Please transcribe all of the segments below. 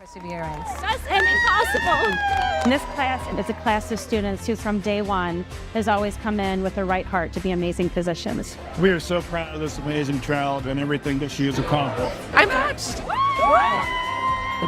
perseverance. Just impossible. And this class is a class of students who from day one has always come in with the right heart to be amazing physicians. We are so proud of this amazing child and everything that she has accomplished. I'm matched.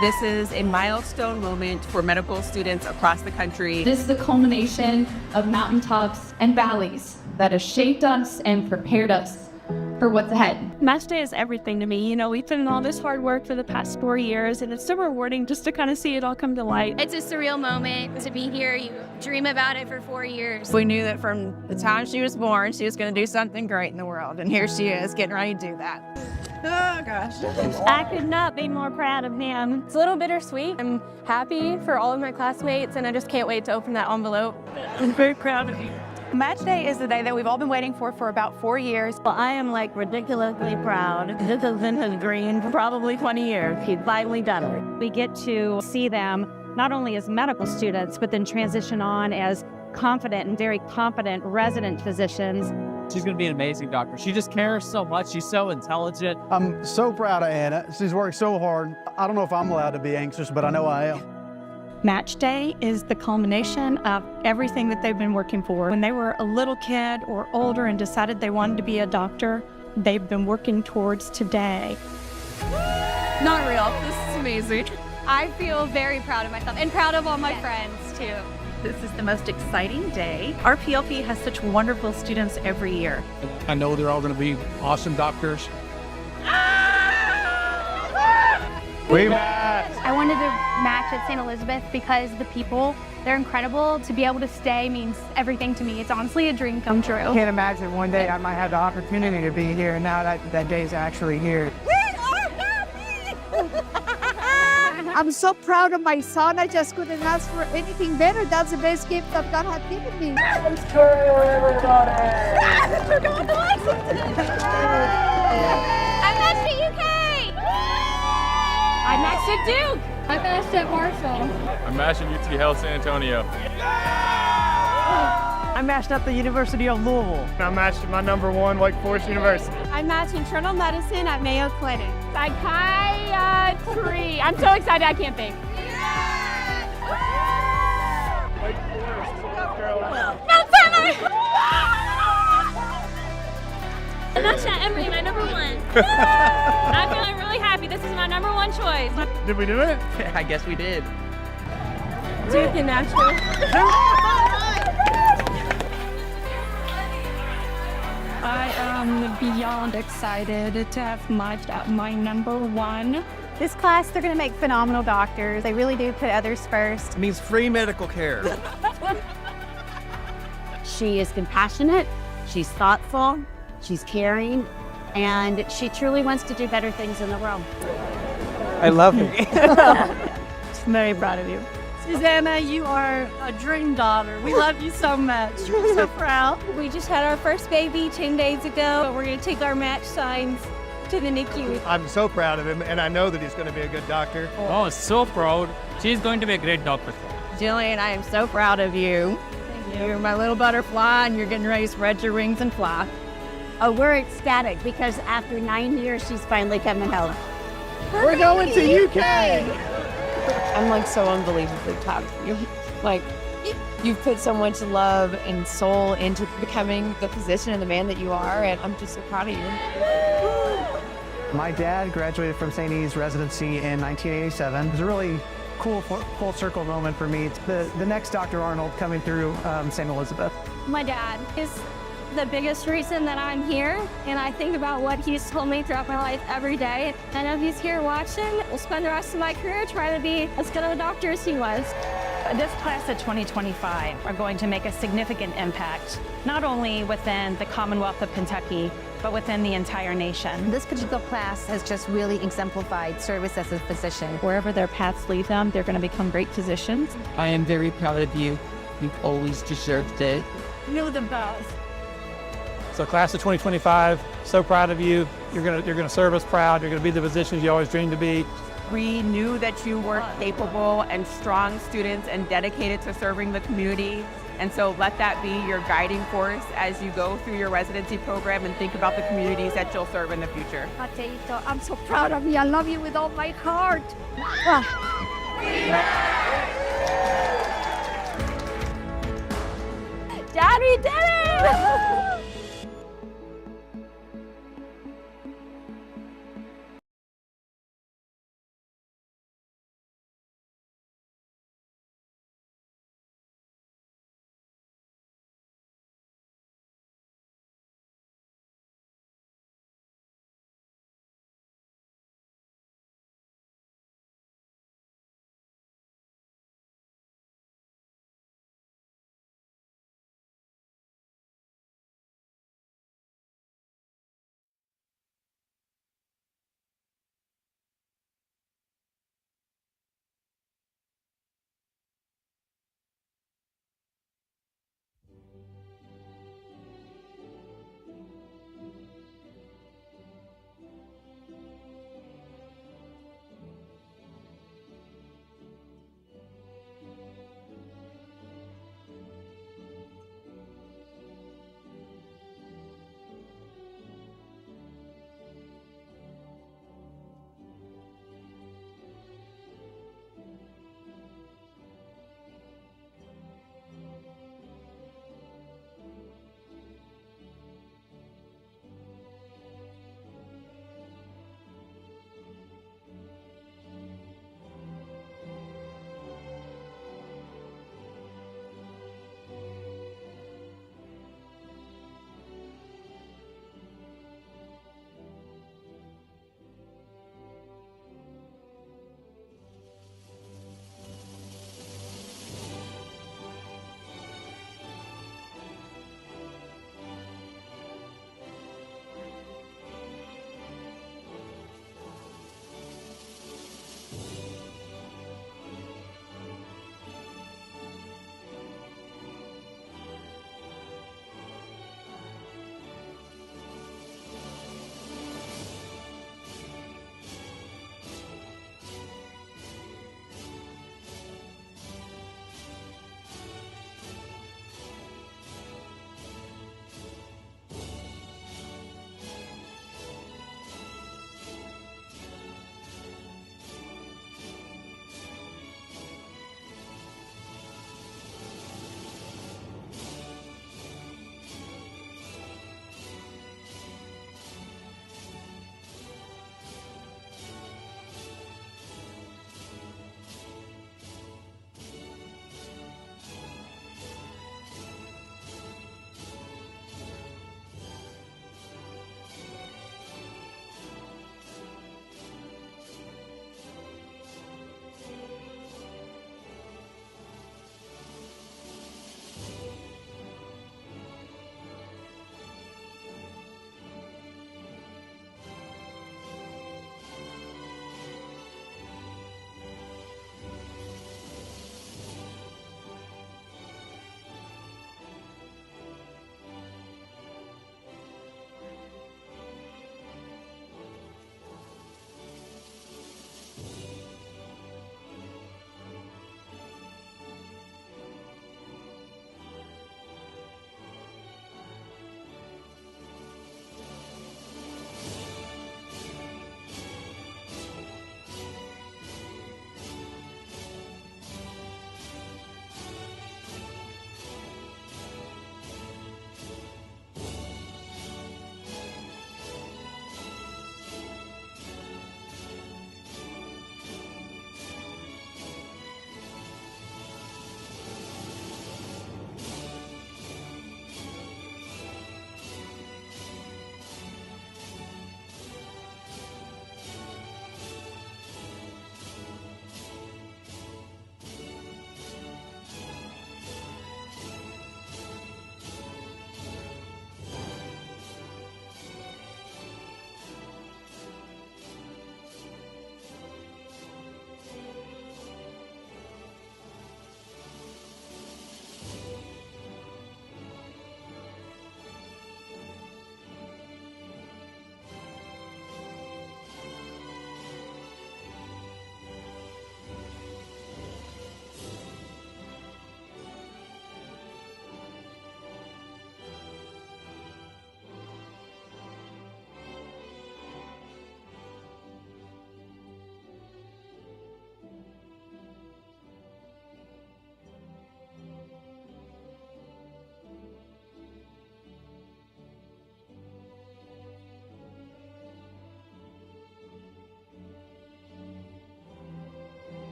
This is a milestone moment for medical students across the country. This is the culmination of mountaintops and valleys that have shaped us and prepared us for what's ahead. Match day is everything to me. You know, we've put in all this hard work for the past 4 years, and it's so rewarding just to kind of see it all come to light. It's a surreal moment to be here. You dream about it for 4 years. We knew that from the time she was born, she was going to do something great in the world, and here she is getting ready to do that. Oh, gosh. I could not be more proud of him. It's a little bittersweet. I'm happy for all of my classmates, and I just can't wait to open that envelope. I'm very proud of you. Match day is the day that we've all been waiting for about 4 years. Well, I am like ridiculously proud. This has been his dream for probably 20 years. He's finally done it. We get to see them not only as medical students, but then transition on as confident and very competent resident physicians. She's going to be an amazing doctor. She just cares so much. She's so intelligent. I'm so proud of Anna. She's worked so hard. I don't know if I'm allowed to be anxious, but I know I am. Match day is the culmination of everything that they've been working for. When they were a little kid or older and decided they wanted to be a doctor, they've been working towards today. Not real. This is amazing. I feel very proud of myself and proud of all my friends, too. This is the most exciting day. Our PLP has such wonderful students every year. I know they're all going to be awesome doctors. We match! I wanted to match at St. Elizabeth because the people, they're incredible. To be able to stay means everything to me. It's honestly a dream come true. I can't imagine one day I might have the opportunity to be here, and now that day is actually here. We are happy! I'm so proud of my son. I just couldn't ask for anything better. That's the best gift that God has given me. I'm matched at UK! I matched at Duke! I matched at Marshall. I'm matched at UT Health San Antonio. I'm matched at the University of Louisville. I'm matched at my #1 Wake Forest University. I'm matching internal medicine at Mayo Clinic. Psychiatry. I'm so excited I can't think. Wake Forest, North Carolina. I'm matched at Emory, my #1. I'm feeling really happy. This is my #1 choice. Did we do it? I guess we did. Duke and Nashville. I am beyond excited to have matched at my #1. This class, they're going to make phenomenal doctors. They really do put others first. It means free medical care. She is compassionate, she's thoughtful, she's caring, and she truly wants to do better things in the world. I love her. Very proud of you. Susanna, you are a dream daughter. We love you so much. We're so proud. We just had our first baby 10 days ago, but we're going to take our match signs to the NICU. I'm so proud of him, and I know that he's going to be a good doctor. Oh, so proud. She's going to be a great doctor. Jillian, I am so proud of you. You're my little butterfly, and you're getting ready to spread your wings and fly. Oh, we're ecstatic because after 9 years, she's finally coming home. We're going to UK! I'm like so unbelievably proud of you. Like, you've put so much love and soul into becoming the physician and the man that you are, and I'm just so proud of you. My dad graduated from St. E's residency in 1987. It was a really cool full circle moment for me. It's the next Dr. Arnold coming through St. Elizabeth. My dad is the biggest reason that I'm here, and I think about what he's told me throughout my life every day. And if he's here watching, we'll spend the rest of my career trying to be as good of a doctor as he was. This class of 2025 are going to make a significant impact, not only within the Commonwealth of Kentucky, but within the entire nation. This particular class has just really exemplified service as a physician. Wherever their paths lead them, they're going to become great physicians. I am very proud of you. You've always deserved it. You're the best. So class of 2025, so proud of you. You're gonna serve us proud. You're gonna be the physicians you always dreamed to be. We knew that you were capable and strong students and dedicated to serving the community. And so let that be your guiding force as you go through your residency program and think about the communities that you'll serve in the future. Mateito, I'm so proud of you. I love you with all my heart. Daddy did it!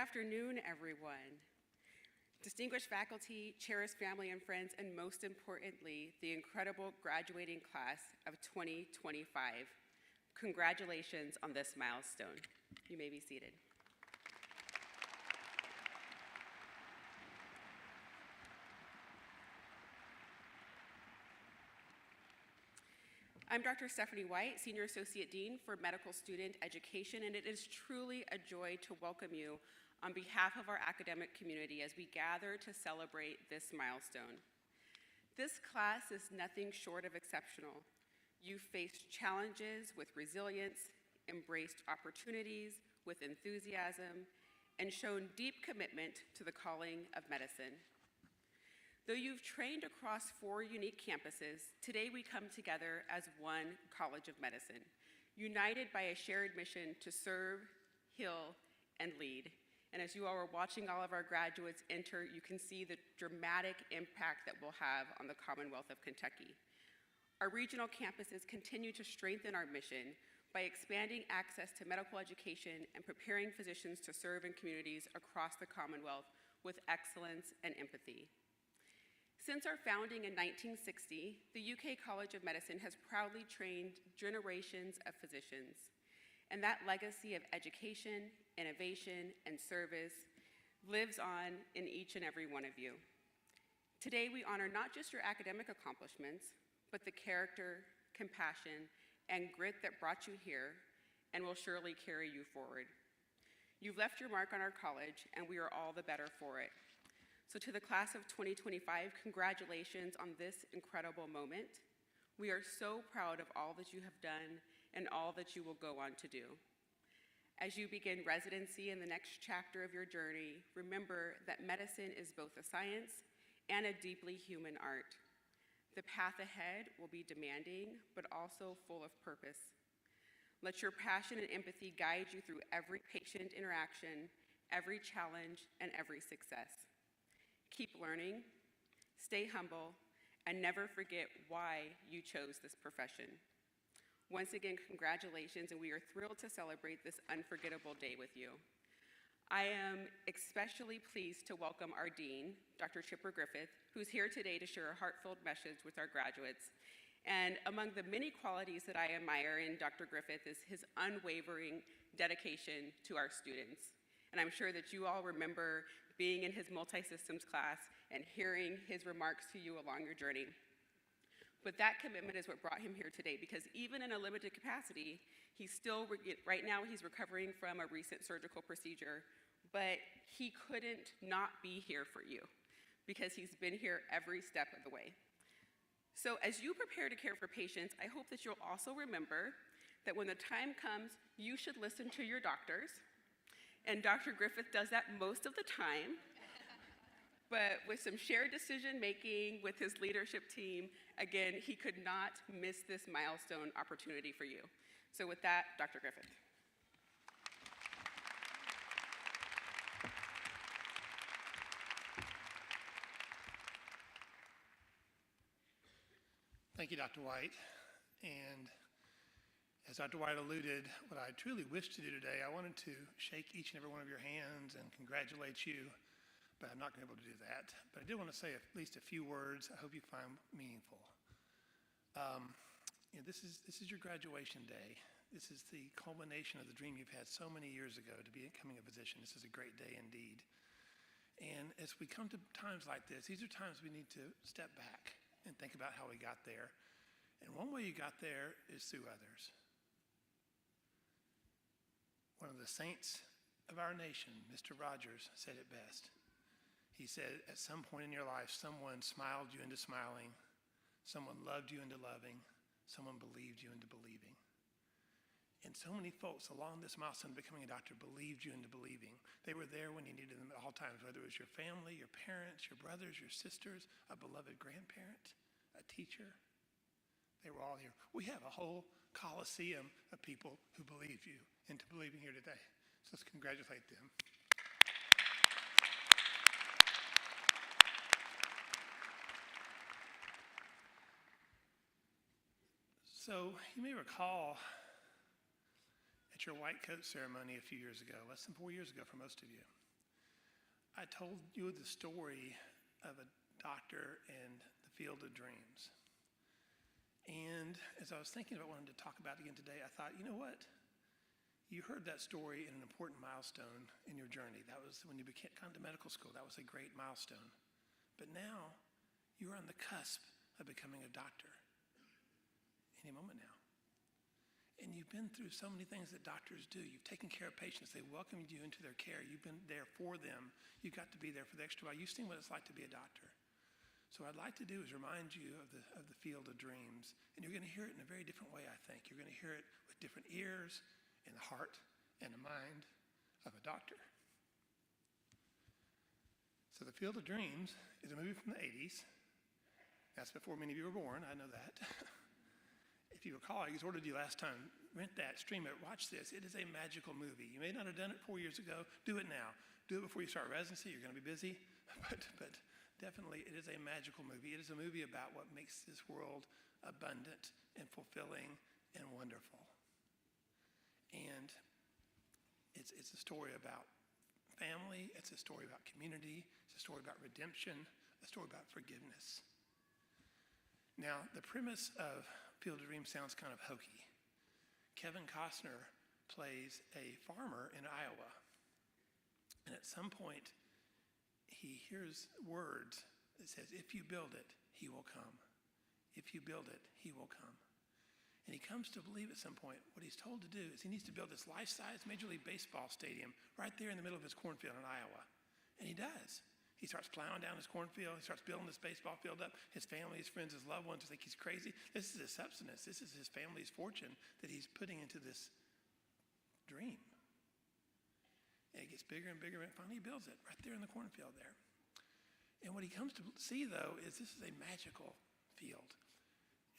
afternoon, everyone. Distinguished faculty, cherished family and friends, and most importantly, the incredible graduating class of 2025. Congratulations on this milestone. You may be seated. I'm Dr. Stephanie White, Senior Associate Dean for Medical Student Education, and it is truly a joy to welcome you on behalf of our academic community as we gather to celebrate this milestone. This class is nothing short of exceptional. You've faced challenges with resilience, embraced opportunities with enthusiasm, and shown deep commitment to the calling of medicine. Though you've trained across 4 unique campuses, today we come together as one College of Medicine, united by a shared mission to serve, heal, and lead. And as you all are watching all of our graduates enter, you can see the dramatic impact that we'll have on the Commonwealth of Kentucky. Our regional campuses continue to strengthen our mission by expanding access to medical education and preparing physicians to serve in communities across the Commonwealth with excellence and empathy. Since our founding in 1960, the UK College of Medicine has proudly trained generations of physicians, and that legacy of education, innovation, and service lives on in each and every one of you. Today, we honor not just your academic accomplishments, but the character, compassion, and grit that brought you here and will surely carry you forward. You've left your mark on our college, and we are all the better for it. So to the class of 2025, congratulations on this incredible moment. We are so proud of all that you have done and all that you will go on to do. As you begin residency in the next chapter of your journey, remember that medicine is both a science and a deeply human art. The path ahead will be demanding, but also full of purpose. Let your passion and empathy guide you through every patient interaction, every challenge, and every success. Keep learning, stay humble, and never forget why you chose this profession. Once again, congratulations, and we are thrilled to celebrate this unforgettable day with you. I am especially pleased to welcome our Dean, Dr. Chipper Griffith, who's here today to share a heartfelt message with our graduates. And among the many qualities that I admire in Dr. Griffith is his unwavering dedication to our students. And I'm sure that you all remember being in his multi-systems class and hearing his remarks to you along your journey. But that commitment is what brought him here today, because even in a limited capacity, right now he's recovering from a recent surgical procedure, but he couldn't not be here for you because he's been here every step of the way. So as you prepare to care for patients, I hope that you'll also remember that when the time comes, you should listen to your doctors. And Dr. Griffith does that most of the time. But with some shared decision-making with his leadership team, again, he could not miss this milestone opportunity for you. So with that, Dr. Griffith. Thank you, Dr. White. And as Dr. White alluded, what I truly wish to do today, I wanted to shake each and every one of your hands and congratulate you, but I'm not going to be able to do that. But I did want to say at least a few words I hope you find meaningful. This is your graduation day. This is the culmination of the dream you've had so many years ago to be becoming a physician. This is a great day indeed. And as we come to times like this, these are times we need to step back and think about how we got there. And one way you got there is through others. One of the saints of our nation, Mr. Rogers, said it best. He said, at some point in your life, someone smiled you into smiling, someone loved you into loving, someone believed you into believing. And so many folks along this milestone of becoming a doctor believed you into believing. They were there when you needed them at all times, whether it was your family, your parents, your brothers, your sisters, a beloved grandparent, a teacher. They were all here. We have a whole coliseum of people who believed you into believing here today. So let's congratulate them. So you may recall at your white coat ceremony a few years ago, less than 4 years ago for most of you, I told you the story of a doctor and the field of dreams. And as I was thinking about wanting to talk about it again today, I thought, you know what? You heard that story in an important milestone in your journey. That was when you got into medical school. That was a great milestone. But now, you're on the cusp of becoming a doctor. Any moment now. And you've been through so many things that doctors do. You've taken care of patients. They welcomed you into their care. You've been there for them. You got to be there for the extra while. You've seen what it's like to be a doctor. So what I'd like to do is remind you of the field of dreams. And you're going to hear it in a very different way, I think. You're going to hear it with different ears and the heart and the mind of a doctor. So The Field of Dreams is a movie from the 80s. That's before many of you were born, I know that. If you recall, I exhorted you last time, rent that, stream it, watch this. It is a magical movie. You may not have done it 4 years ago. Do it now. Do it before you start residency. You're going to be busy. But definitely, it is a magical movie. It is a movie about what makes this world abundant and fulfilling and wonderful. And it's a story about family. It's a story about community. It's a story about redemption, a story about forgiveness. Now, the premise of Field of Dreams sounds kind of hokey. Kevin Costner plays a farmer in Iowa. And at some point, he hears words that says, if you build it, he will come. If you build it, he will come. And he comes to believe at some point what he's told to do is he needs to build this life-size Major League Baseball stadium right there in the middle of his cornfield in Iowa. And he does. He starts plowing down his cornfield. He starts building this baseball field up. His family, his friends, his loved ones think he's crazy. This is his substance. This is his family's fortune that he's putting into this dream. And it gets bigger and bigger, and finally he builds it right there in the cornfield there. And what he comes to see, though, is this is a magical field.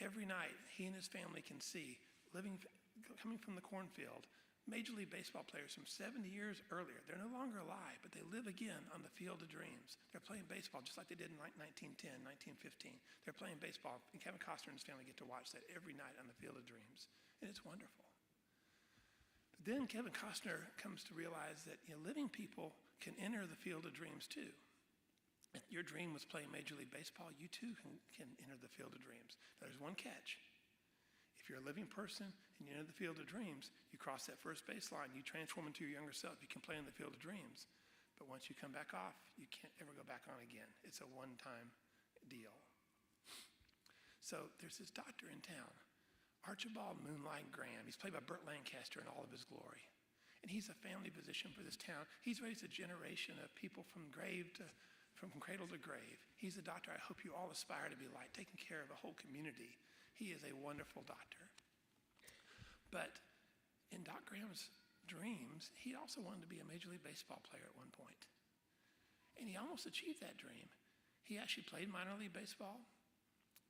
Every night, he and his family can see, coming from the cornfield, Major League Baseball players from 70 years earlier. They're no longer alive, but they live again on the Field of Dreams. They're playing baseball just like they did in 1910, 1915. They're playing baseball, and Kevin Costner and his family get to watch that every night on the Field of Dreams. And it's wonderful. But then Kevin Costner comes to realize that living people can enter the Field of Dreams too. If your dream was playing Major League Baseball, you too can enter the Field of Dreams. Now, there's one catch. If you're a living person and you enter the Field of Dreams, you cross that first baseline, you transform into your younger self, you can play in the Field of Dreams. But once you come back off, you can't ever go back on again. It's a one-time deal. So there's this doctor in town, Archibald Moonlight Graham. He's played by Burt Lancaster in all of his glory. And he's a family physician for this town. He's raised a generation of people from cradle to grave. He's a doctor I hope you all aspire to be like, taking care of a whole community. He is a wonderful doctor. But in Doc Graham's dreams, he also wanted to be a Major League Baseball player at one point. And he almost achieved that dream. He actually played minor league baseball,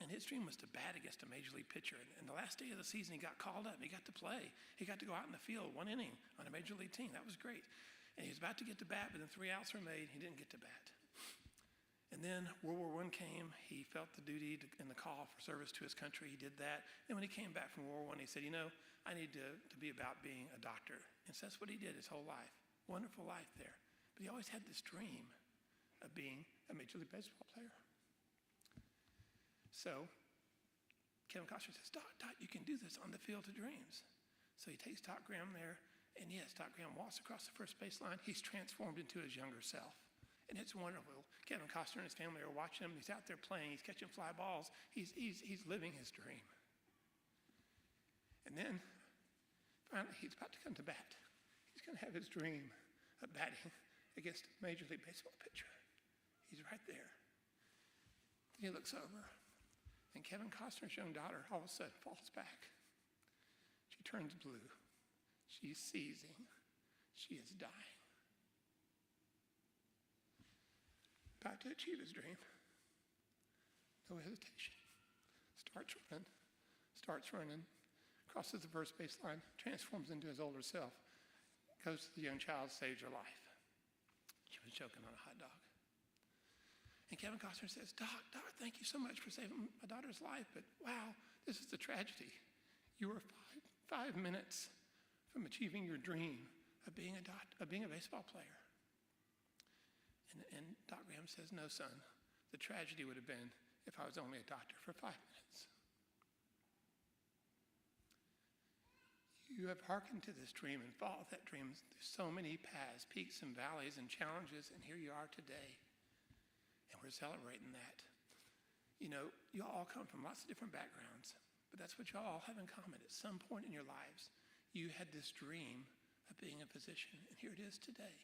and his dream was to bat against a Major League pitcher. And the last day of the season, he got called up. He got to play. He got to go out in the field, one inning on a Major League team. That was great. And he was about to get to bat, but then 3 outs were made. He didn't get to bat. And then World War I came. He felt the duty and the call for service to his country. He did that. And when he came back from World War I, he said, I need to be about being a doctor. And so that's what he did his whole life. Wonderful life there. But he always had this dream of being a Major League Baseball player. So Kevin Costner says, Doc, you can do this on the Field of Dreams. So he takes Doc Graham there. And yes, Doc Graham walks across the first baseline. He's transformed into his younger self. And it's wonderful. Kevin Costner and his family are watching him. He's out there playing. He's catching fly balls. He's living his dream. And then, finally, he's about to come to bat. He's going to have his dream of batting against a Major League Baseball pitcher. He's right there. Then he looks over, and Kevin Costner's young daughter all of a sudden falls back. She turns blue. She's seizing. She is dying. About to achieve his dream. No hesitation. Starts running, crosses the first baseline, transforms into his older self, goes to the young child, saves her life. She was choking on a hot dog. And Kevin Costner says, Doc, thank you so much for saving my daughter's life, but wow, this is the tragedy. You were 5 minutes from achieving your dream of being a baseball player. And Doc Graham says, no, son, the tragedy would have been if I was only a doctor for 5 minutes. You have hearkened to this dream and followed that dream through so many paths, peaks and valleys and challenges, and here you are today. And we're celebrating that. You know, you all come from lots of different backgrounds, but that's what you all have in common. At some point in your lives, you had this dream of being a physician, and here it is today.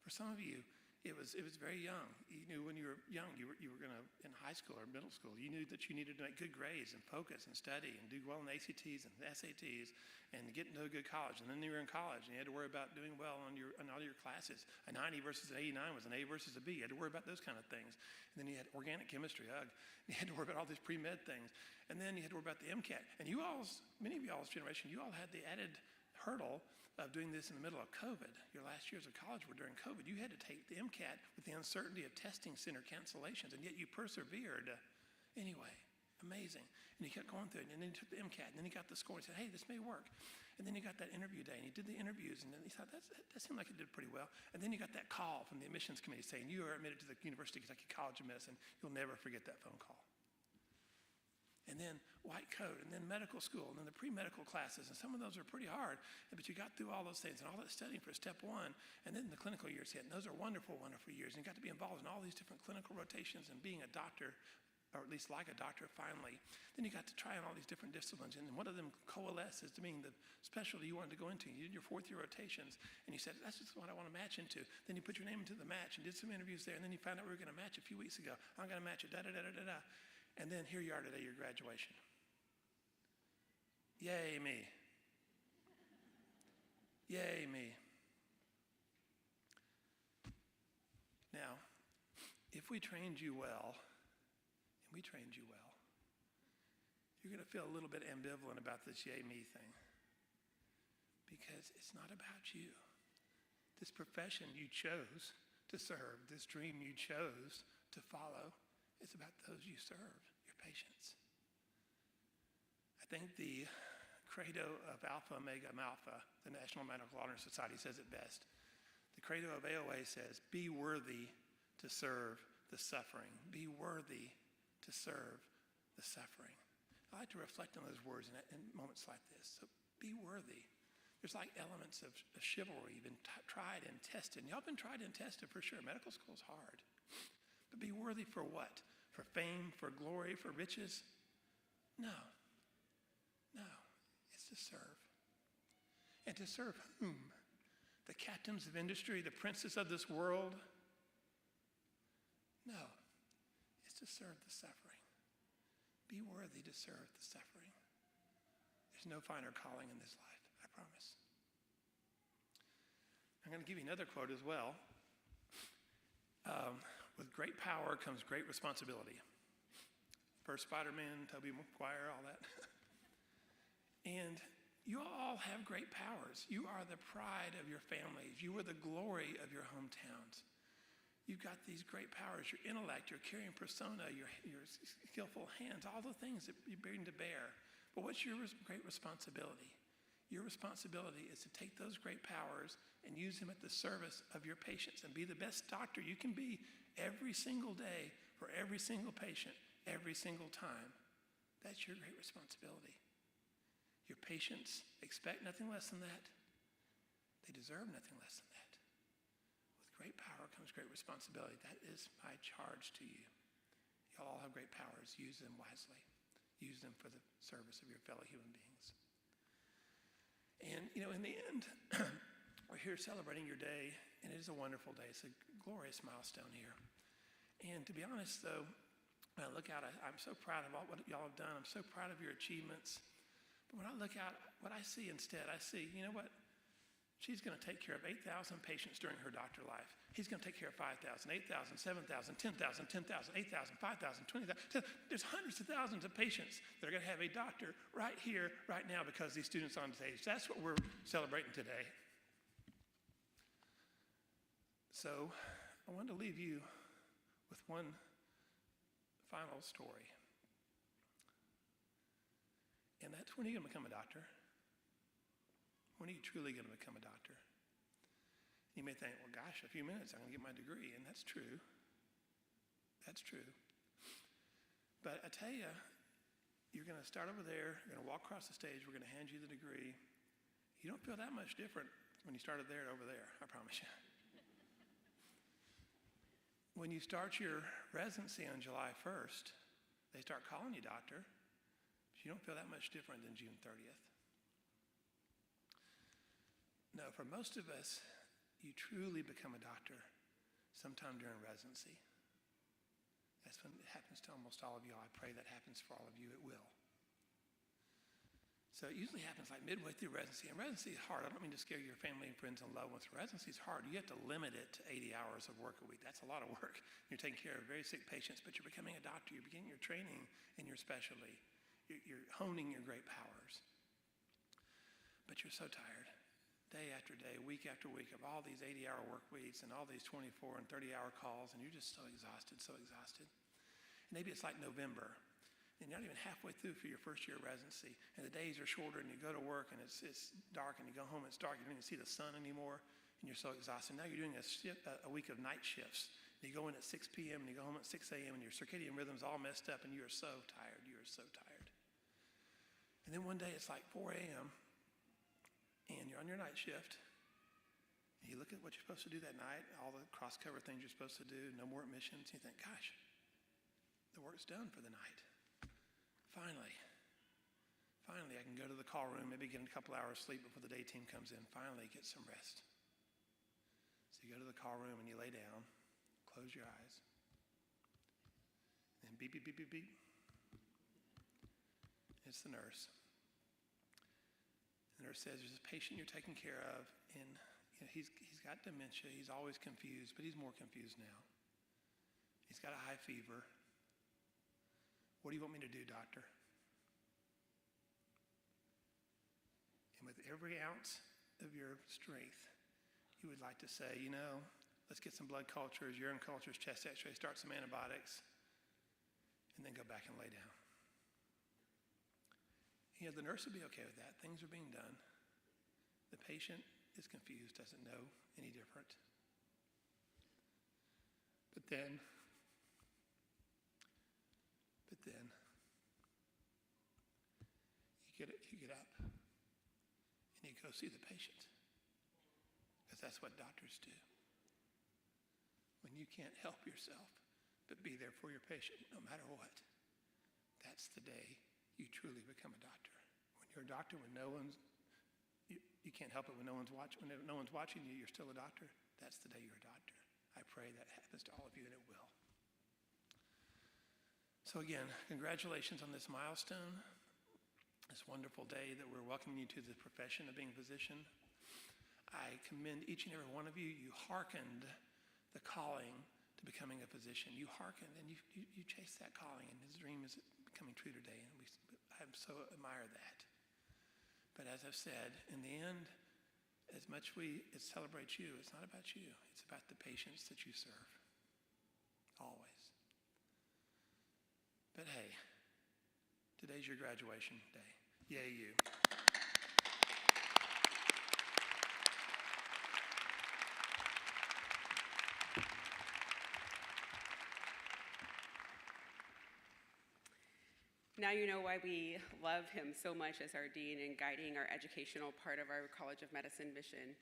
For some of you, it was very young. You knew when you were young, you were going to, in high school or middle school, you knew that you needed to make good grades and focus and study and do well in ACTs and SATs and get into a good college. And then you were in college and you had to worry about doing well on all your classes. A 90 versus an 89 was an A versus a B. You had to worry about those kind of things. And then you had organic chemistry, ugh. You had to worry about all these pre-med things. And then you had to worry about the MCAT. And many of y'all's generation, you all had the added hurdle of doing this in the middle of COVID. Your last years of college were during COVID. You had to take the MCAT with the uncertainty of testing center cancellations, and yet you persevered anyway. Amazing. And you kept going through it, and then you took the MCAT, and then you got the score and said, hey, this may work. And then you got that interview day, and you did the interviews, and then you thought, that seemed like it did pretty well. And then you got that call from the admissions committee saying, you are admitted to the University of Kentucky College of Medicine. You'll never forget that phone call. And then white coat, and then medical school, and then the pre-medical classes, and some of those are pretty hard, but you got through all those things and all that studying for step one, and then the clinical years hit, and those are wonderful, wonderful years, and you got to be involved in all these different clinical rotations and being a doctor, or at least like a doctor finally. Then you got to try on all these different disciplines, and one of them coalesces to being the specialty you wanted to go into. You did your 4th year rotations, and you said, that's just what I want to match into. Then you put your name into the match and did some interviews there, and then you found out we were going to match a few weeks ago. I'm going to match it, da-da-da-da-da-da. And then here you are today, your graduation. Yay, me. Yay, me. Now, if we trained you well, and we trained you well, you're going to feel a little bit ambivalent about this yay, me thing. Because it's not about you. This profession you chose to serve, this dream you chose to follow, it's about those you serve, your patients. I think the credo of Alpha Omega Malpha, the National Medical Honor Society, says it best. The credo of AOA says, be worthy to serve the suffering. Be worthy to serve the suffering. I like to reflect on those words in moments like this. So be worthy. There's like elements of chivalry. You've been tried and tested. And y'all been tried and tested for sure. Medical school is hard. But be worthy for what? For fame, for glory, for riches? No. No. It's to serve. And to serve whom? The captains of industry, the princes of this world? No. It's to serve the suffering. Be worthy to serve the suffering. There's no finer calling in this life, I promise. I'm going to give you another quote as well. With great power comes great responsibility. First Spider-Man, Tobey Maguire, all that. And you all have great powers. You are the pride of your families. You are the glory of your hometowns. You've got these great powers, your intellect, your caring persona, your skillful hands, all the things that you bring to bear. But what's your great responsibility? Your responsibility is to take those great powers and use them at the service of your patients and be the best doctor you can be every single day for every single patient, every single time. That's your great responsibility. Your patients expect nothing less than that. They deserve nothing less than that. With great power comes great responsibility. That is my charge to you. Y'all all have great powers. Use them wisely. Use them for the service of your fellow human beings. And, you know, in the end, we're here celebrating your day, and it is a wonderful day. It's a glorious milestone here. And to be honest, though, when I look out, I'm so proud of what y'all have done. I'm so proud of your achievements. But when I look out, what I see instead, I see, you know what? She's going to take care of 8,000 patients during her doctor life. He's going to take care of 5,000, 8,000, 7,000, 10,000, 10,000, 8,000, 5,000, 20,000. There's hundreds of thousands of patients that are going to have a doctor right here, right now, because these students on stage. That's what we're celebrating today. So I wanted to leave you with one final story. And that's when are you going to become a doctor? When are you truly going to become a doctor? You may think, well, gosh, a few minutes, I'm going to get my degree. And that's true. That's true. But I tell you, you're going to start over there. You're going to walk across the stage. We're going to hand you the degree. You don't feel that much different when you started there to over there, I promise you. When you start your residency on July 1st, they start calling you doctor. But you don't feel that much different than June 30th. No, for most of us, you truly become a doctor sometime during residency. That's when it happens to almost all of you. I pray that happens for all of you. It will. So it usually happens like midway through residency. And residency is hard. I don't mean to scare your family and friends and loved ones. Residency is hard. You have to limit it to 80 hours of work a week. That's a lot of work. You're taking care of very sick patients, but you're becoming a doctor. You're beginning your training in your specialty. You're honing your great powers. But you're so tired, day after day, week after week, of all these 80-hour work weeks and all these 24 and 30-hour calls, and you're just so exhausted, so exhausted. Maybe it's like November, and you're not even halfway through for your first year of residency, and the days are shorter, and you go to work, and it's dark, and you go home, and it's dark, you don't even see the sun anymore, and you're so exhausted. Now you're doing a week of night shifts. You go in at 6 p.m., and you go home at 6 a.m., and your circadian rhythm's all messed up, and you are so tired. You are so tired. And then one day it's like 4 a.m., and you're on your night shift, and you look at what you're supposed to do that night, all the cross-cover things you're supposed to do, no more admissions, and you think, gosh, the work's done for the night. Finally, I can go to the call room, maybe get a couple hours sleep before the day team comes in, finally get some rest. So you go to the call room and you lay down, close your eyes, and beep, beep, beep, beep, beep. It's the nurse. The nurse says, there's this patient you're taking care of, and he's got dementia. He's always confused, but he's more confused now. He's got a high fever. What do you want me to do, doctor? And with every ounce of your strength, you would like to say, let's get some blood cultures, urine cultures, chest x-rays, start some antibiotics, and then go back and lay down. The nurse would be okay with that. Things are being done. The patient is confused, doesn't know any different. But then you get up and you go see the patient, because that's what doctors do. When you can't help yourself but be there for your patient no matter what, that's the day you truly become a doctor. When you're a doctor, when you can't help it when no one's watching you, you're still a doctor. That's the day you're a doctor. I pray that happens to all of you, and it will. So again, congratulations on this milestone, this wonderful day that we're welcoming you to the profession of being a physician. I commend each and every one of you. You hearkened the calling to becoming a physician. You hearkened and you chased that calling, and his dream is becoming true today, and I so admire that. But as I've said, in the end, as much it celebrates you, it's not about you. It's about the patients that you serve, always. But hey, today's your graduation day. Yay, you. Now you know why we love him so much as our dean and guiding our educational part of our College of Medicine mission.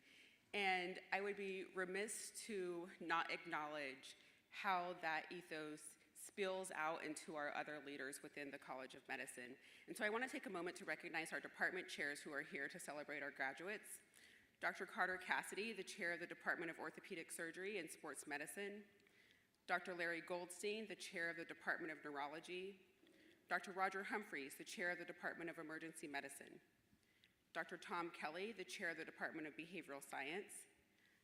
And I would be remiss to not acknowledge how that ethos spills out into our other leaders within the College of Medicine. And so I want to take a moment to recognize our department chairs who are here to celebrate our graduates. Dr. Carter Cassidy, the chair of the Department of Orthopedic Surgery and Sports Medicine. Dr. Larry Goldstein, the chair of the Department of Neurology. Dr. Roger Humphreys, the chair of the Department of Emergency Medicine. Dr. Tom Kelly, the chair of the Department of Behavioral Science.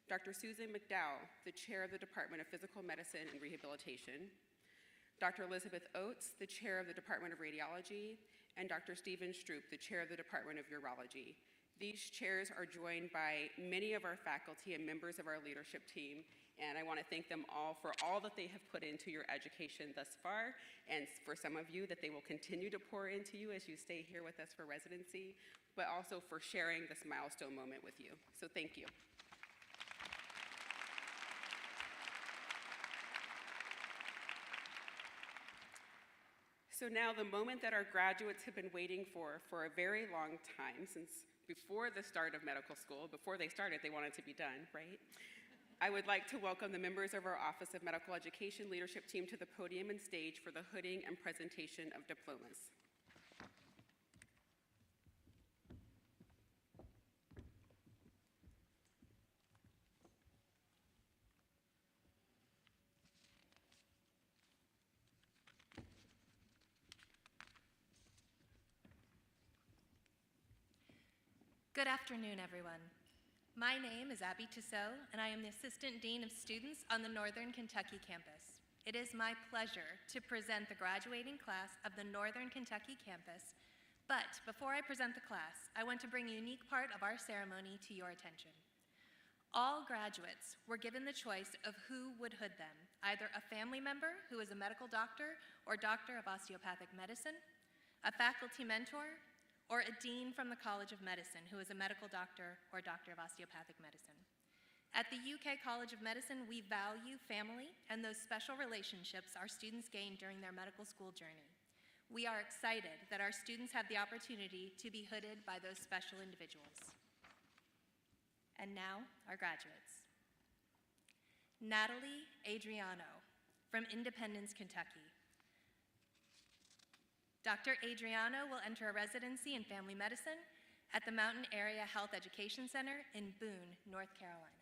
Dr. Susan McDowell, the chair of the Department of Physical Medicine and Rehabilitation. Dr. Elizabeth Oates, the chair of the Department of Radiology. And Dr. Stephen Stroop, the chair of the Department of Urology. These chairs are joined by many of our faculty and members of our leadership team, and I want to thank them all for all that they have put into your education thus far, and for some of you that they will continue to pour into you as you stay here with us for residency, but also for sharing this milestone moment with you. So thank you. So now the moment that our graduates have been waiting for a very long time, since before the start of medical school, before they started, they wanted to be done, right? I would like to welcome the members of our Office of Medical Education leadership team to the podium and stage for the hooding and presentation of diplomas. Good afternoon, everyone. My name is Abby Tissot, and I am the Assistant Dean of Students on the Northern Kentucky campus. It is my pleasure to present the graduating class of the Northern Kentucky campus, but before I present the class, I want to bring a unique part of our ceremony to your attention. All graduates were given the choice of who would hood them, either a family member who is a medical doctor or doctor of osteopathic medicine, a faculty mentor, or a dean from the College of Medicine who is a medical doctor or doctor of osteopathic medicine. At the UK College of Medicine, we value family and those special relationships our students gain during their medical school journey. We are excited that our students have the opportunity to be hooded by those special individuals. And now, our graduates. Natalie Adriano from Independence, Kentucky. Dr. Adriano will enter a residency in family medicine at the Mountain Area Health Education Center in Boone, North Carolina.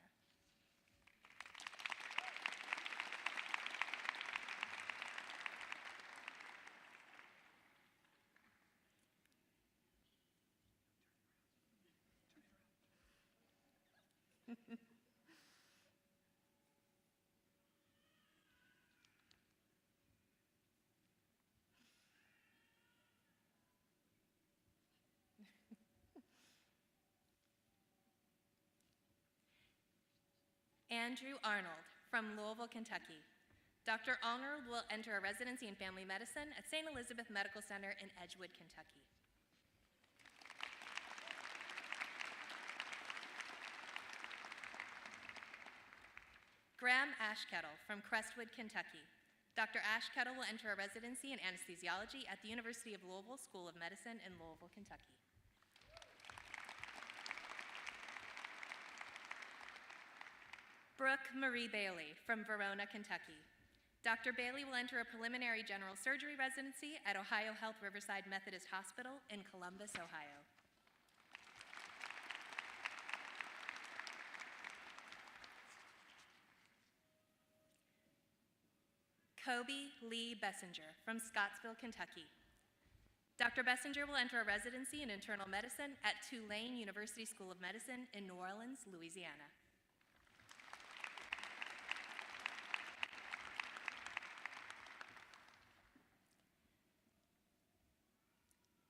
Andrew Arnold from Louisville, Kentucky. Dr. Arnold will enter a residency in family medicine at St. Elizabeth Medical Center in Edgewood, Kentucky. Graham Ashkettle from Crestwood, Kentucky. Dr. Ashkettle will enter a residency in anesthesiology at the University of Louisville School of Medicine in Louisville, Kentucky. Brooke Marie Bailey from Verona, Kentucky. Dr. Bailey will enter a preliminary general surgery residency at Ohio Health Riverside Methodist Hospital in Columbus, Ohio. Kobe Lee Bessinger from Scottsville, Kentucky. Dr. Bessinger will enter a residency in internal medicine at Tulane University School of Medicine in New Orleans, Louisiana.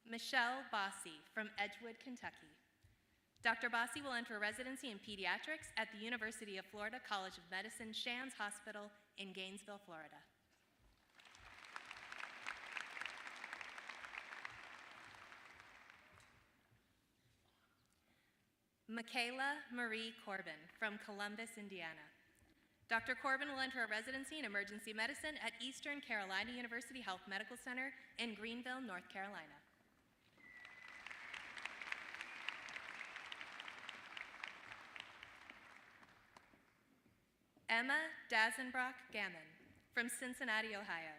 Michelle Bossi from Edgewood, Kentucky. Dr. Bossi will enter a residency in pediatrics at the University of Florida College of Medicine Shands Hospital in Gainesville, Florida. Michaela Marie Corbin from Columbus, Indiana. Dr. Corbin will enter a residency in emergency medicine at Eastern Carolina University Health Medical Center in Greenville, North Carolina. Emma Dazenbrock Gammon from Cincinnati, Ohio.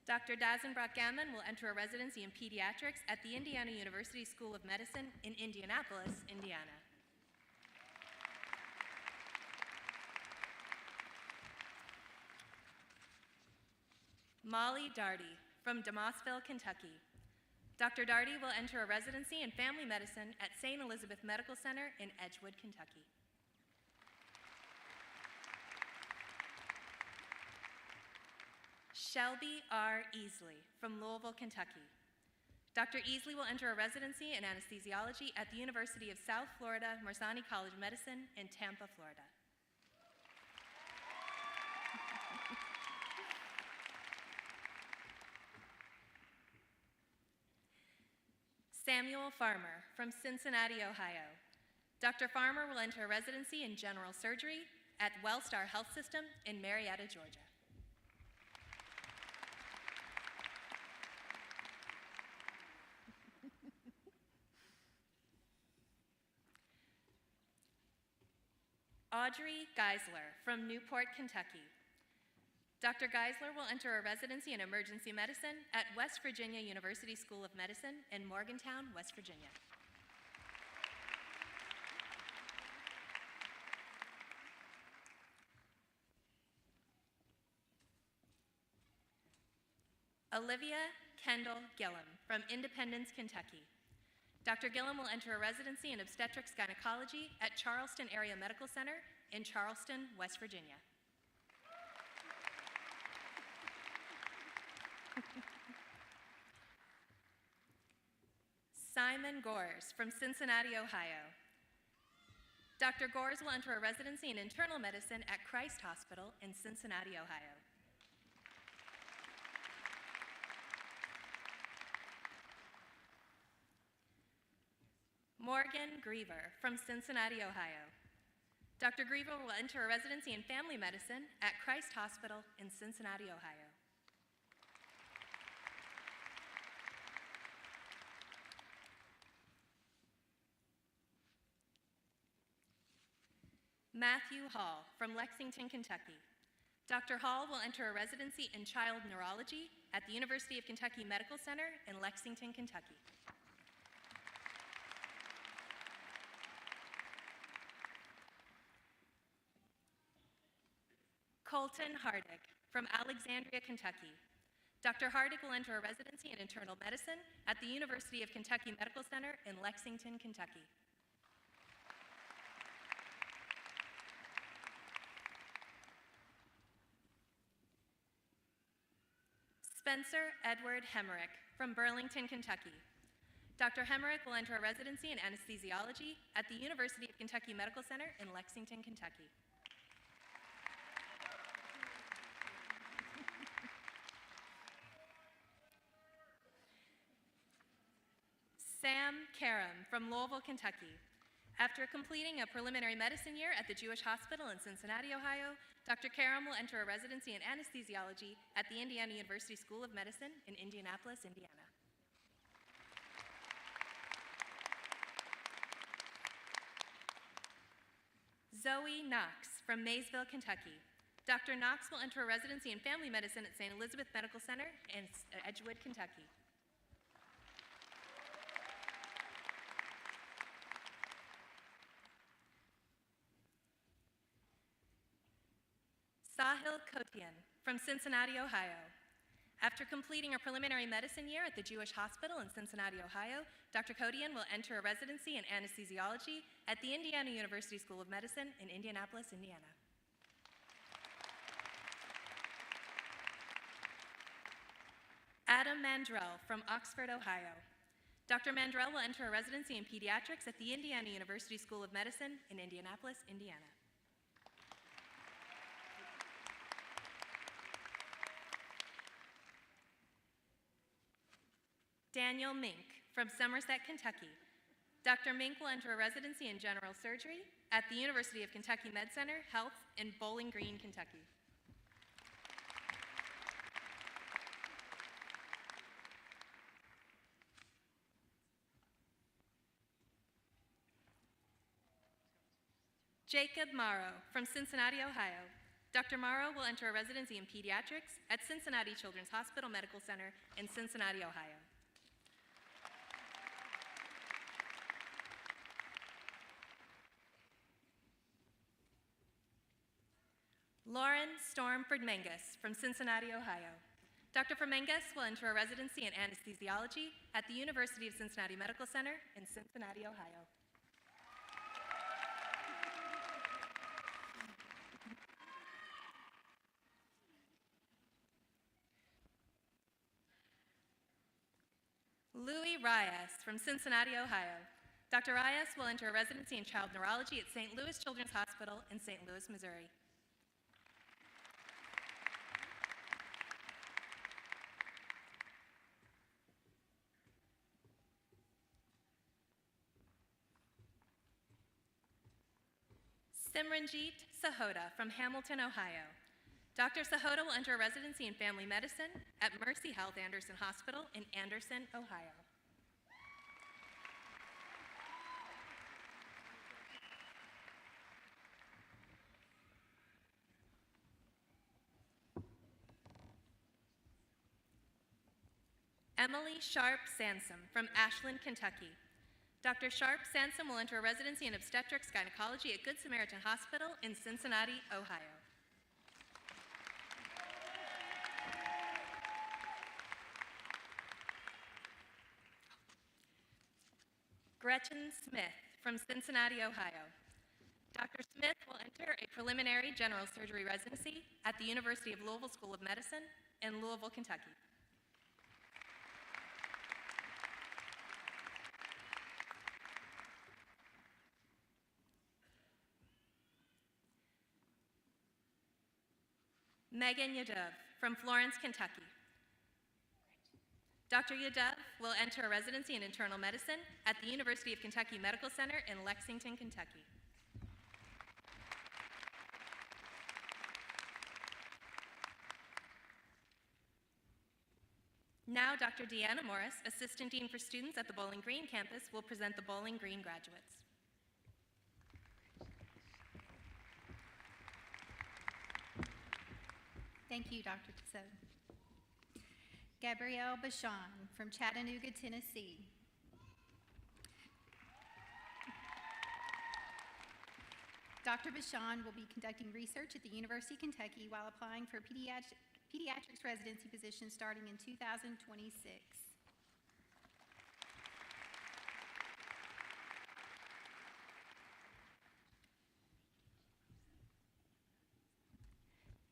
Dr. Dazenbrock Gammon will enter a residency in pediatrics at the Indiana University School of Medicine in Indianapolis, Indiana. Molly Darty from Damasville, Kentucky. Dr. Darty will enter a residency in family medicine at St. Elizabeth Medical Center in Edgewood, Kentucky. Shelby R. Easley from Louisville, Kentucky. Dr. Easley will enter a residency in anesthesiology at the University of South Florida Morsani College of Medicine in Tampa, Florida. Samuel Farmer from Cincinnati, Ohio. Dr. Farmer will enter a residency in general surgery at Wellstar Health System in Marietta, Georgia. Audrey Geisler from Newport, Kentucky. Dr. Geisler will enter a residency in emergency medicine at West Virginia University School of Medicine in Morgantown, West Virginia. Olivia Kendall Gillum from Independence, Kentucky. Dr. Gillum will enter a residency in obstetrics gynecology at Charleston Area Medical Center in Charleston, West Virginia. Simon Gores from Cincinnati, Ohio. Dr. Gores will enter a residency in internal medicine at Christ Hospital in Cincinnati, Ohio. Morgan Griever from Cincinnati, Ohio. Dr. Griever will enter a residency in family medicine at Christ Hospital in Cincinnati, Ohio. Matthew Hall from Lexington, Kentucky. Dr. Hall will enter a residency in child neurology at the University of Kentucky Medical Center in Lexington, Kentucky. Colton Hardig from Alexandria, Kentucky. Dr. Hardig will enter a residency in internal medicine at the University of Kentucky Medical Center in Lexington, Kentucky. Spencer Edward Hemerick from Burlington, Kentucky. Dr. Hemerick will enter a residency in anesthesiology at the University of Kentucky Medical Center in Lexington, Kentucky. Sam Karam from Louisville, Kentucky. After completing a preliminary medicine year at the Jewish Hospital in Cincinnati, Ohio, Dr. Karam will enter a residency in anesthesiology at the Indiana University School of Medicine in Indianapolis, Indiana. Zoe Knox from Maysville, Kentucky. Dr. Knox will enter a residency in family medicine at St. Elizabeth Medical Center in Edgewood, Kentucky. Sahil Kotian from Cincinnati, Ohio. After completing a preliminary medicine year at the Jewish Hospital in Cincinnati, Ohio, Dr. Kotian will enter a residency in anesthesiology at the Indiana University School of Medicine in Indianapolis, Indiana. Adam Mandrell from Oxford, Ohio. Dr. Mandrell will enter a residency in pediatrics at the Indiana University School of Medicine in Indianapolis, Indiana. Daniel Mink from Somerset, Kentucky. Dr. Mink will enter a residency in general surgery at the University of Kentucky Med Center Health in Bowling Green, Kentucky. Jacob Morrow from Cincinnati, Ohio. Dr. Morrow will enter a residency in pediatrics at Cincinnati Children's Hospital Medical Center in Cincinnati, Ohio. Lauren Stormford Mengus from Cincinnati, Ohio. Dr. Fermengus will enter a residency in anesthesiology at the University of Cincinnati Medical Center in Cincinnati, Ohio. Louis Reyes from Cincinnati, Ohio. Dr. Reyes will enter a residency in child neurology at St. Louis Children's Hospital in St. Louis, Missouri. Simranjeet Sahota from Hamilton, Ohio. Dr. Sahota will enter a residency in family medicine at Mercy Health Anderson Hospital in Anderson, Ohio. Emily Sharp Sansom from Ashland, Kentucky. Dr. Sharp Sansom will enter a residency in obstetrics gynecology at Good Samaritan Hospital in Cincinnati, Ohio. Gretchen Smith from Cincinnati, Ohio. Dr. Smith will enter a preliminary general surgery residency at the University of Louisville School of Medicine in Louisville, Kentucky. Megan Yadav from Florence, Kentucky. Dr. Yadav will enter a residency in internal medicine at the University of Kentucky Medical Center in Lexington, Kentucky. Now, Dr. Deanna Morris, Assistant Dean for Students at the Bowling Green campus, will present the Bowling Green graduates. Thank you, Dr. Tissot. Gabrielle Bashan from Chattanooga, Tennessee. Dr. Bashan will be conducting research at the University of Kentucky while applying for pediatrics residency position starting in 2026.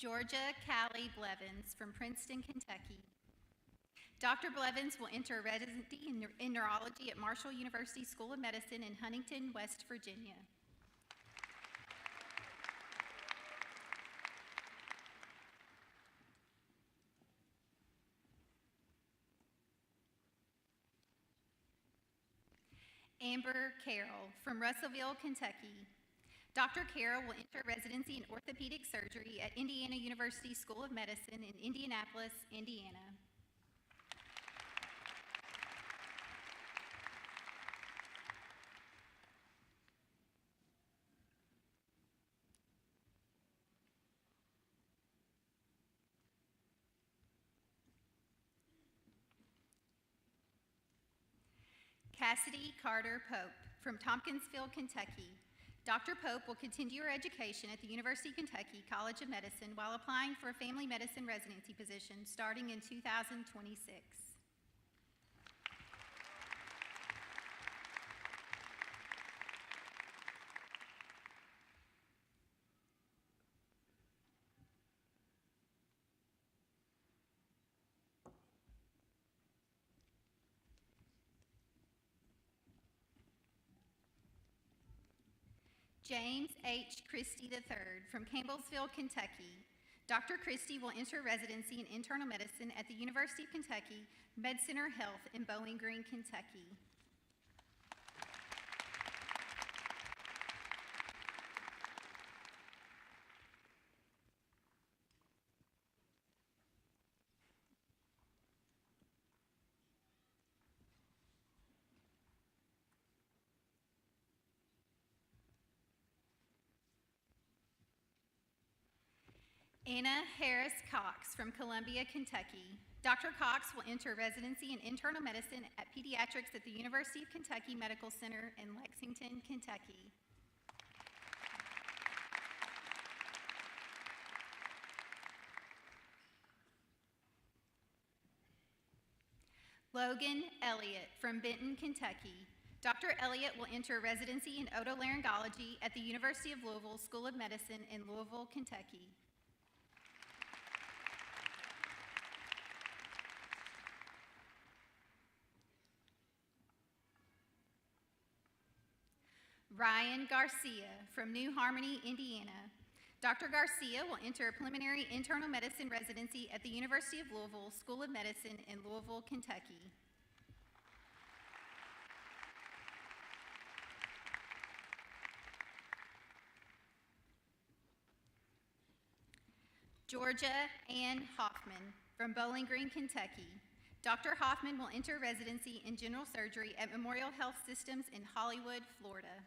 Georgia Callie Blevins from Princeton, Kentucky. Dr. Blevins will enter a residency in neurology at Marshall University School of Medicine in Huntington, West Virginia. Amber Carroll from Russellville, Kentucky. Dr. Carroll will enter residency in orthopedic surgery at Indiana University School of Medicine in Indianapolis, Indiana. Cassidy Carter Pope from Tompkinsville, Kentucky. Dr. Pope will continue her education at the University of Kentucky College of Medicine while applying for a family medicine residency position starting in 2026. James H. Christie III from Campbellsville, Kentucky. Dr. Christie will enter residency in internal medicine at the University of Kentucky Med Center Health in Bowling Green, Kentucky. Anna Harris Cox from Columbia, Kentucky. Dr. Cox will enter residency in internal medicine at pediatrics at the University of Kentucky Medical Center in Lexington, Kentucky. Logan Elliott from Benton, Kentucky. Dr. Elliott will enter residency in otolaryngology at the University of Louisville School of Medicine in Louisville, Kentucky. Ryan Garcia from New Harmony, Indiana. Dr. Garcia will enter a preliminary internal medicine residency at the University of Louisville School of Medicine in Louisville, Kentucky. Georgia Ann Hoffman from Bowling Green, Kentucky. Dr. Hoffman will enter residency in general surgery at Memorial Health Systems in Hollywood, Florida.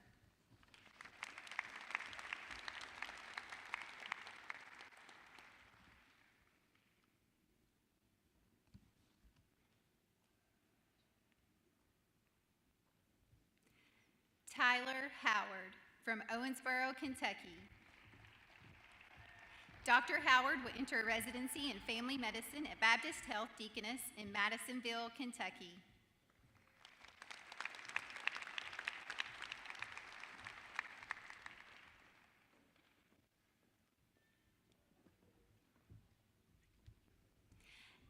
Tyler Howard from Owensboro, Kentucky. Dr. Howard will enter residency in family medicine at Baptist Health Deaconess in Madisonville, Kentucky.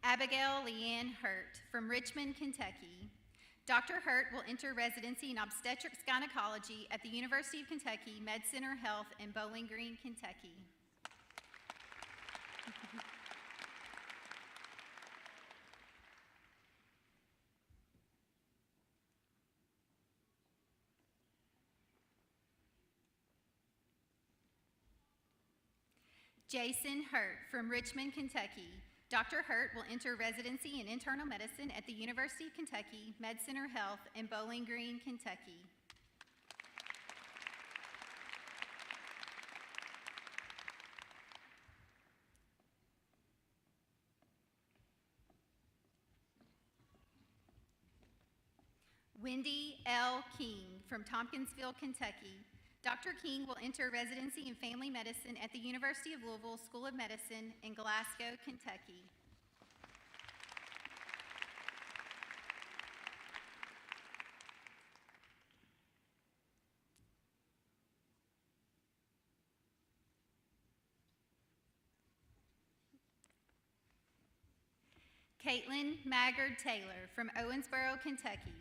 Abigail Leanne Hurt from Richmond, Kentucky. Dr. Hurt will enter residency in obstetrics gynecology at the University of Kentucky Med Center Health in Bowling Green, Kentucky. Jason Hurt from Richmond, Kentucky. Dr. Hurt will enter residency in internal medicine at the University of Kentucky Med Center Health in Bowling Green, Kentucky. Wendy L. King from Tompkinsville, Kentucky. Dr. King will enter residency in family medicine at the University of Louisville School of Medicine in Glasgow, Kentucky. Caitlin Maggard Taylor from Owensboro, Kentucky.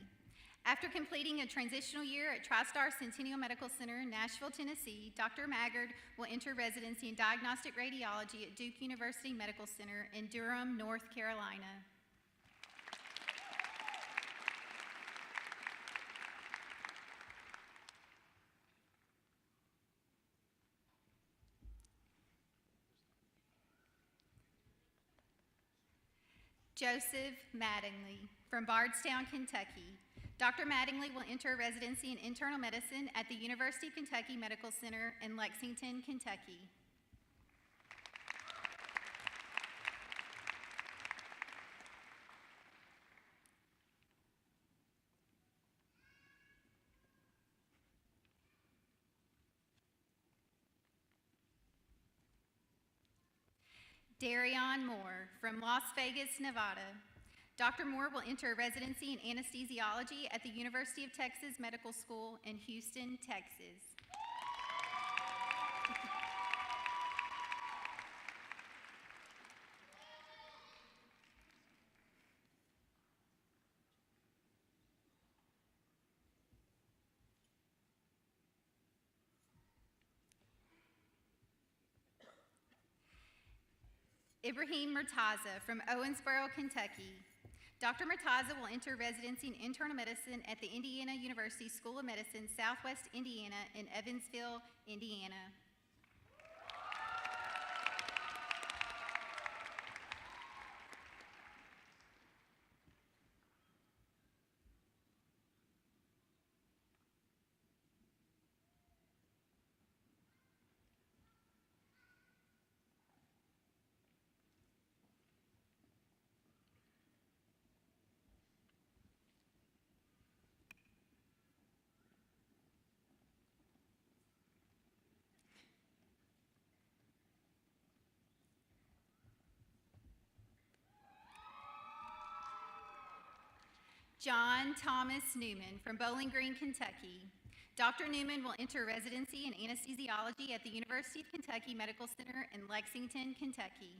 After completing a transitional year at TriStar Centennial Medical Center in Nashville, Tennessee, Dr. Maggard will enter residency in diagnostic radiology at Duke University Medical Center in Durham, North Carolina. Joseph Mattingly from Bardstown, Kentucky. Dr. Mattingly will enter residency in internal medicine at the University of Kentucky Medical Center in Lexington, Kentucky. Darion Moore from Las Vegas, Nevada. Dr. Moore will enter residency in anesthesiology at the University of Texas Medical School in Houston, Texas. Ibrahim Murtaza from Owensboro, Kentucky. Dr. Murtaza will enter residency in internal medicine at the Indiana University School of Medicine, Southwest Indiana in Evansville, Indiana. John Thomas Newman from Bowling Green, Kentucky. Dr. Newman will enter residency in anesthesiology at the University of Kentucky Medical Center in Lexington, Kentucky.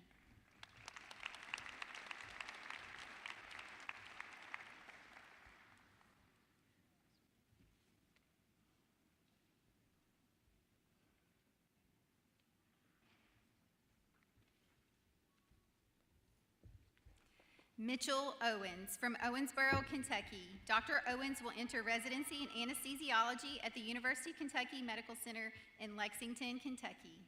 Mitchell Owens from Owensboro, Kentucky. Dr. Owens will enter residency in anesthesiology at the University of Kentucky Medical Center in Lexington, Kentucky.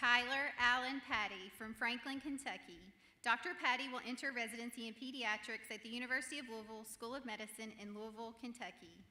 Tyler Allen Patty from Franklin, Kentucky. Dr. Patty will enter residency in pediatrics at the University of Louisville School of Medicine in Louisville, Kentucky.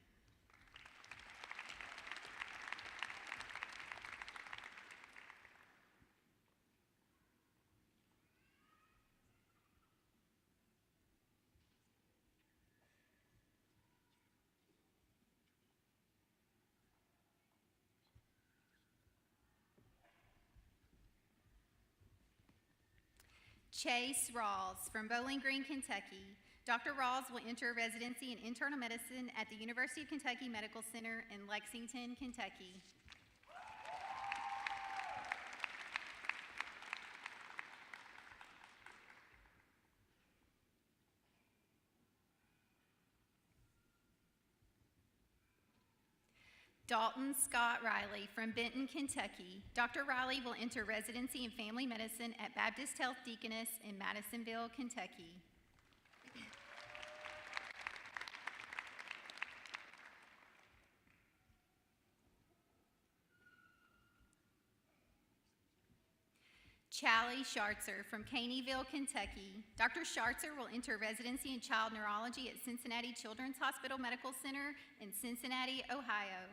Chase Rawls from Bowling Green, Kentucky. Dr. Rawls will enter residency in internal medicine at the University of Kentucky Medical Center in Lexington, Kentucky. Dalton Scott Riley from Benton, Kentucky. Dr. Riley will enter residency in family medicine at Baptist Health Deaconess in Madisonville, Kentucky. Callie Schartzer from Caneyville, Kentucky. Dr. Schartzer will enter residency in child neurology at Cincinnati Children's Hospital Medical Center in Cincinnati, Ohio.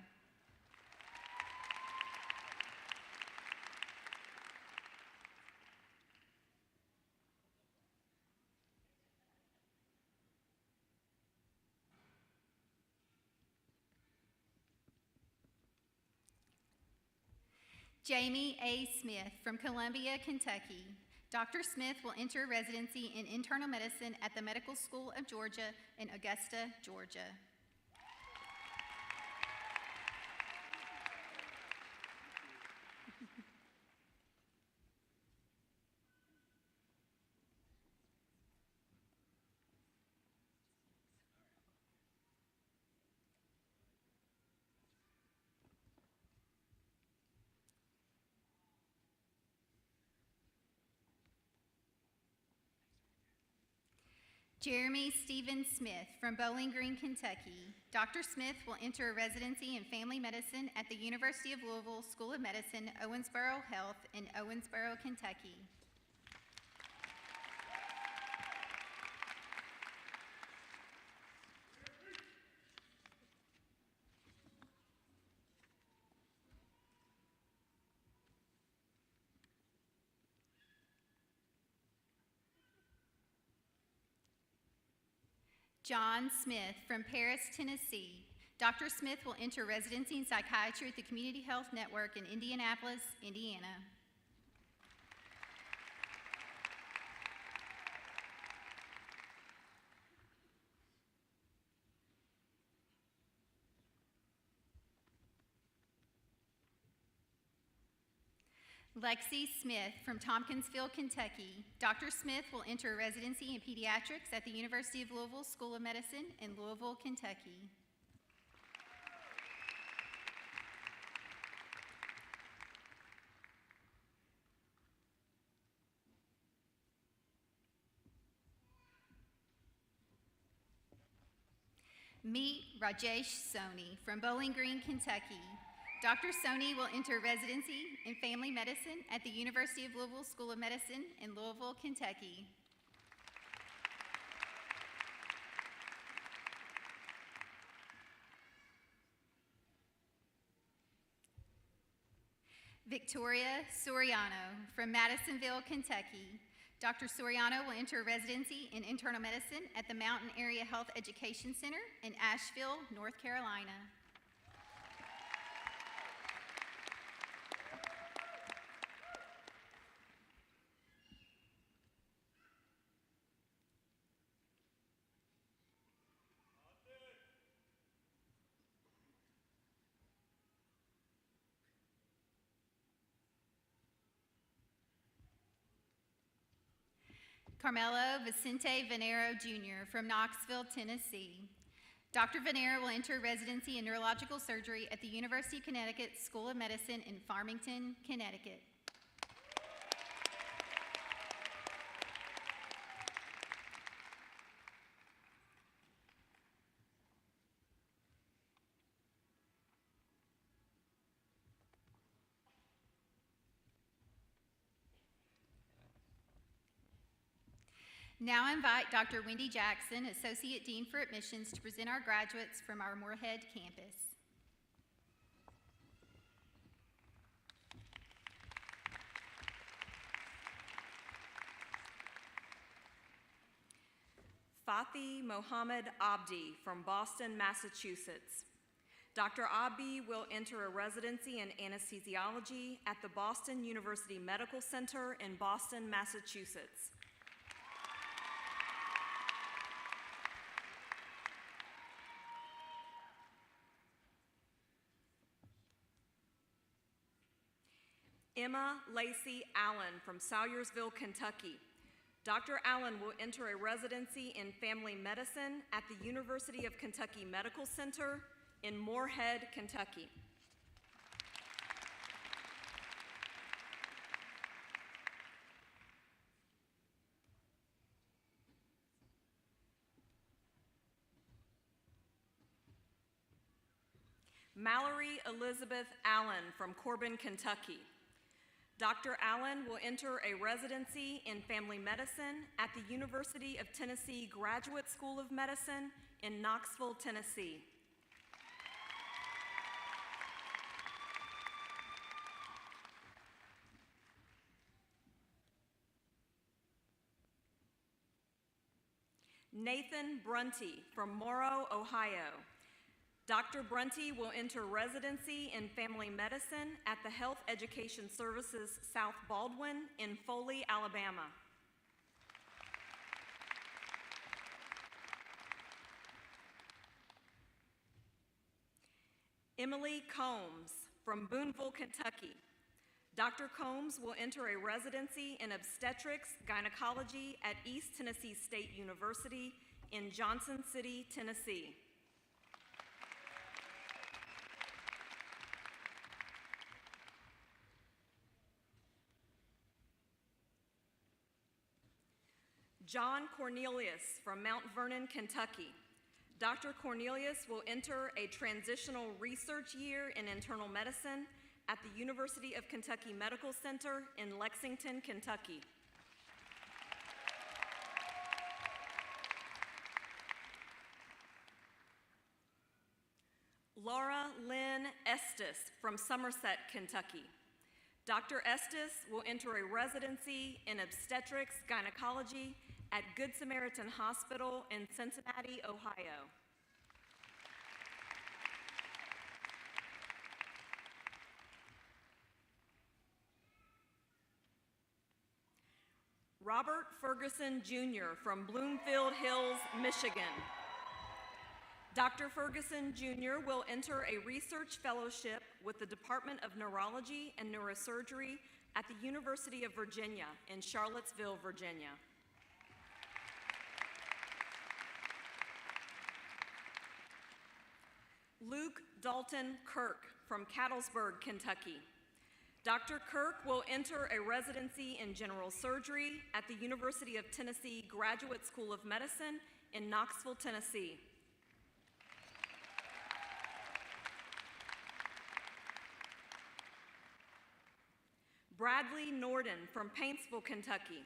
Jamie A. Smith from Columbia, Kentucky. Dr. Smith will enter residency in internal medicine at the Medical School of Georgia in Augusta, Georgia. Jeremy Stephen Smith from Bowling Green, Kentucky. Dr. Smith will enter a residency in family medicine at the University of Louisville School of Medicine, Owensboro Health in Owensboro, Kentucky. John Smith from Paris, Tennessee. Dr. Smith will enter residency in psychiatry at the Community Health Network in Indianapolis, Indiana. Lexi Smith from Tompkinsville, Kentucky. Dr. Smith will enter residency in pediatrics at the University of Louisville School of Medicine in Louisville, Kentucky. Meet Rajesh Soni from Bowling Green, Kentucky. Dr. Soni will enter residency in family medicine at the University of Louisville School of Medicine in Louisville, Kentucky. Victoria Soriano from Madisonville, Kentucky. Dr. Soriano will enter residency in internal medicine at the Mountain Area Health Education Center in Asheville, North Carolina. Carmelo Vicente Venero Jr. from Knoxville, Tennessee. Dr. Venero will enter residency in neurological surgery at the University of Connecticut School of Medicine in Farmington, Connecticut. Now I invite Dr. Wendy Jackson, Associate Dean for Admissions, to present our graduates from our Moorhead campus. Fathi Mohammed Abdi from Boston, Massachusetts. Dr. Abdi will enter a residency in anesthesiology at the Boston University Medical Center in Boston, Massachusetts. Emma Lacey Allen from Salyersville, Kentucky. Dr. Allen will enter a residency in family medicine at the University of Kentucky Medical Center in Moorhead, Kentucky. Mallory Elizabeth Allen from Corbin, Kentucky. Dr. Allen will enter a residency in family medicine at the University of Tennessee Graduate School of Medicine in Knoxville, Tennessee. Nathan Brunty from Morrow, Ohio. Dr. Brunty will enter residency in family medicine at the Health Education Services South Baldwin in Foley, Alabama. Emily Combs from Boonville, Kentucky. Dr. Combs will enter a residency in obstetrics gynecology at East Tennessee State University in Johnson City, Tennessee. John Cornelius from Mount Vernon, Kentucky. Dr. Cornelius will enter a transitional research year in internal medicine at the University of Kentucky Medical Center in Lexington, Kentucky. Laura Lynn Estes from Somerset, Kentucky. Dr. Estes will enter a residency in obstetrics gynecology at Good Samaritan Hospital in Cincinnati, Ohio. Robert Ferguson Jr. from Bloomfield Hills, Michigan. Dr. Ferguson Jr. will enter a research fellowship with the Department of Neurology and Neurosurgery at the University of Virginia in Charlottesville, Virginia. Luke Dalton Kirk from Cattlesburg, Kentucky. Dr. Kirk will enter a residency in general surgery at the University of Tennessee Graduate School of Medicine in Knoxville, Tennessee. Bradley Norden from Paintsville, Kentucky.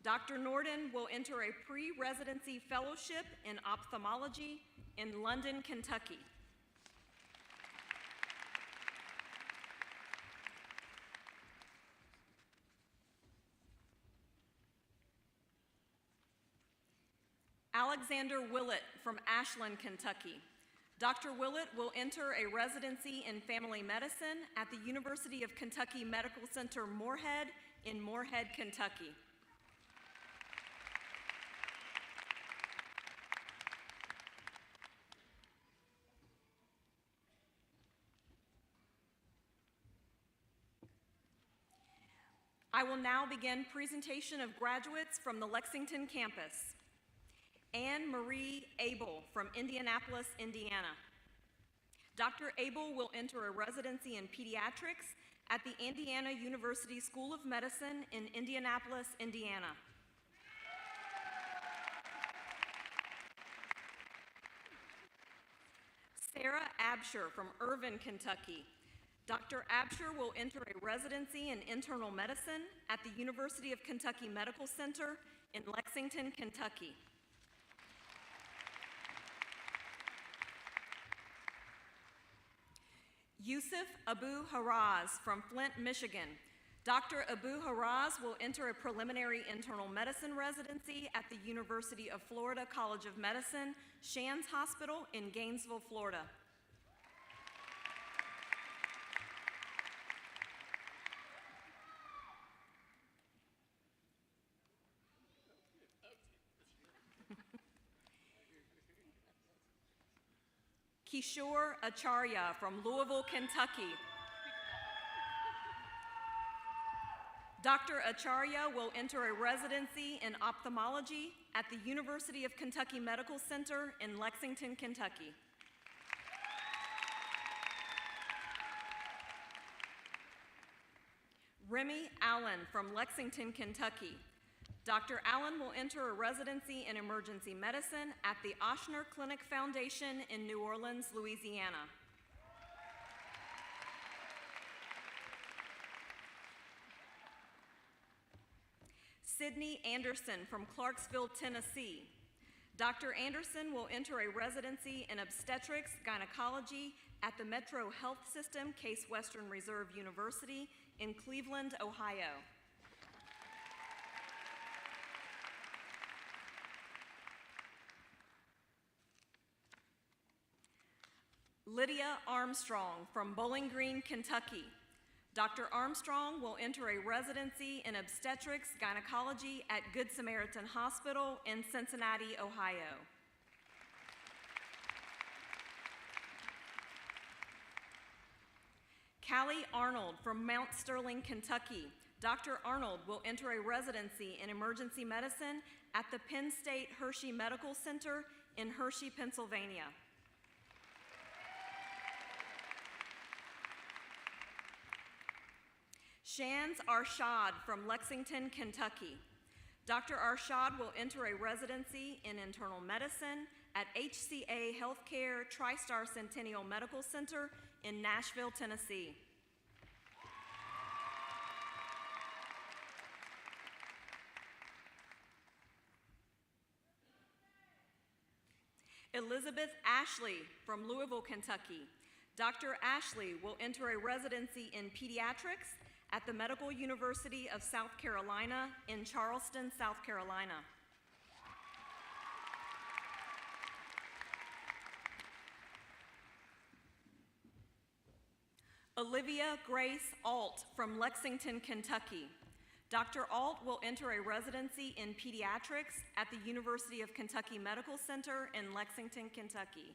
Dr. Norden will enter a pre-residency fellowship in ophthalmology in London, Kentucky. Alexander Willett from Ashland, Kentucky. Dr. Willett will enter a residency in family medicine at the University of Kentucky Medical Center Moorhead in Moorhead, Kentucky. I will now begin presentation of graduates from the Lexington campus. Anne Marie Abel from Indianapolis, Indiana. Dr. Abel will enter a residency in pediatrics at the Indiana University School of Medicine in Indianapolis, Indiana. Sarah Absher from Irvine, Kentucky. Dr. Absher will enter a residency in internal medicine at the University of Kentucky Medical Center in Lexington, Kentucky. Yusuf Abu Haraz from Flint, Michigan. Dr. Abu Haraz will enter a preliminary internal medicine residency at the University of Florida College of Medicine, Shands Hospital in Gainesville, Florida. Kishore Acharya from Louisville, Kentucky. Dr. Acharya will enter a residency in ophthalmology at the University of Kentucky Medical Center in Lexington, Kentucky. Remy Allen from Lexington, Kentucky. Dr. Allen will enter a residency in emergency medicine at the Ochsner Clinic Foundation in New Orleans, Louisiana. Sydney Anderson from Clarksville, Tennessee. Dr. Anderson will enter a residency in obstetrics gynecology at the Metro Health System Case Western Reserve University in Cleveland, Ohio. Lydia Armstrong from Bowling Green, Kentucky. Dr. Armstrong will enter a residency in obstetrics gynecology at Good Samaritan Hospital in Cincinnati, Ohio. Callie Arnold from Mount Sterling, Kentucky. Dr. Arnold will enter a residency in emergency medicine at the Penn State Hershey Medical Center in Hershey, Pennsylvania. Shands Arshad from Lexington, Kentucky. Dr. Arshad will enter a residency in internal medicine at HCA Healthcare TriStar Centennial Medical Center in Nashville, Tennessee. Elizabeth Ashley from Louisville, Kentucky. Dr. Ashley will enter a residency in pediatrics at the Medical University of South Carolina in Charleston, South Carolina. Olivia Grace Alt from Lexington, Kentucky. Dr. Alt will enter a residency in pediatrics at the University of Kentucky Medical Center in Lexington, Kentucky.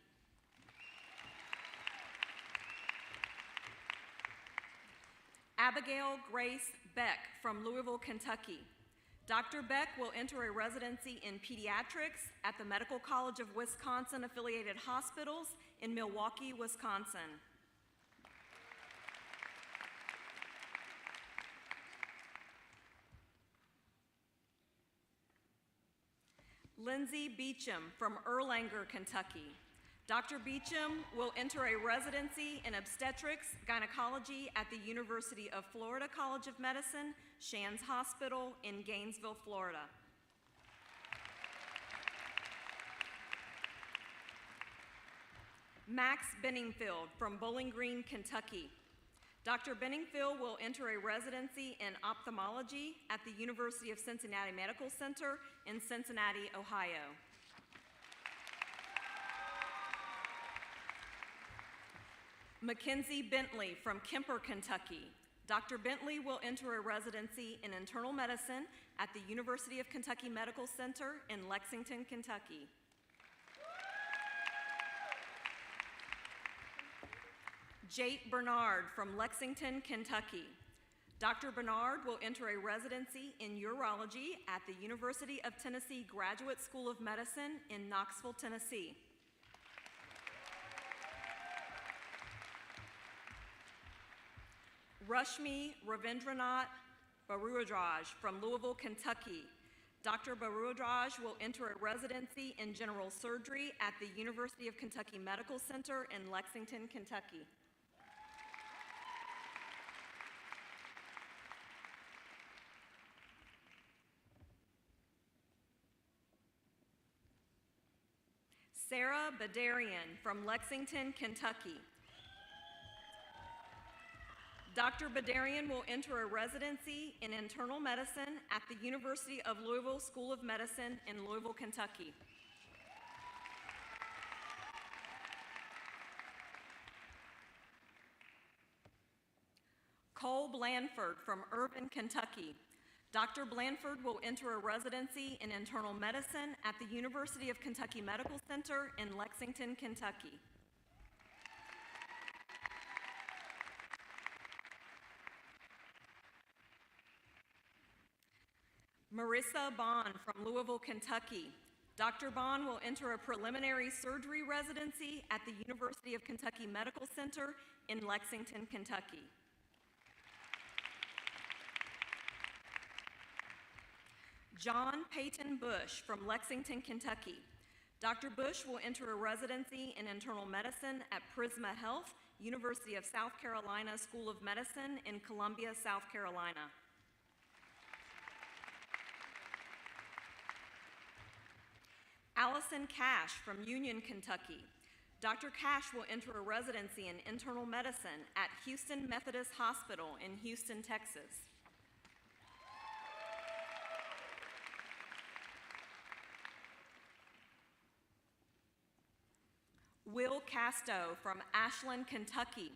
Abigail Grace Beck from Louisville, Kentucky. Dr. Beck will enter a residency in pediatrics at the Medical College of Wisconsin affiliated hospitals in Milwaukee, Wisconsin. Lindsay Beecham from Erlanger, Kentucky. Dr. Beecham will enter a residency in obstetrics gynecology at the University of Florida College of Medicine, Shands Hospital in Gainesville, Florida. Max Benningfield from Bowling Green, Kentucky. Dr. Benningfield will enter a residency in ophthalmology at the University of Cincinnati Medical Center in Cincinnati, Ohio. Mackenzie Bentley from Kemper, Kentucky. Dr. Bentley will enter a residency in internal medicine at the University of Kentucky Medical Center in Lexington, Kentucky. Jake Bernard from Lexington, Kentucky. Dr. Bernard will enter a residency in urology at the University of Tennessee Graduate School of Medicine in Knoxville, Tennessee. Rashmi Ravindranath Baruadraj from Louisville, Kentucky. Dr. Baruadraj will enter a residency in general surgery at the University of Kentucky Medical Center in Lexington, Kentucky. Sarah Badarian from Lexington, Kentucky. Dr. Badarian will enter a residency in internal medicine at the University of Louisville School of Medicine in Louisville, Kentucky. Cole Blanford from Irvine, Kentucky. Dr. Blanford will enter a residency in internal medicine at the University of Kentucky Medical Center in Lexington, Kentucky. Marissa Bond from Louisville, Kentucky. Dr. Bond will enter a preliminary surgery residency at the University of Kentucky Medical Center in Lexington, Kentucky. John Peyton Bush from Lexington, Kentucky. Dr. Bush will enter a residency in internal medicine at Prisma Health, University of South Carolina School of Medicine in Columbia, South Carolina. Allison Cash from Union, Kentucky. Dr. Cash will enter a residency in internal medicine at Houston Methodist Hospital in Houston, Texas. Will Casto from Ashland, Kentucky.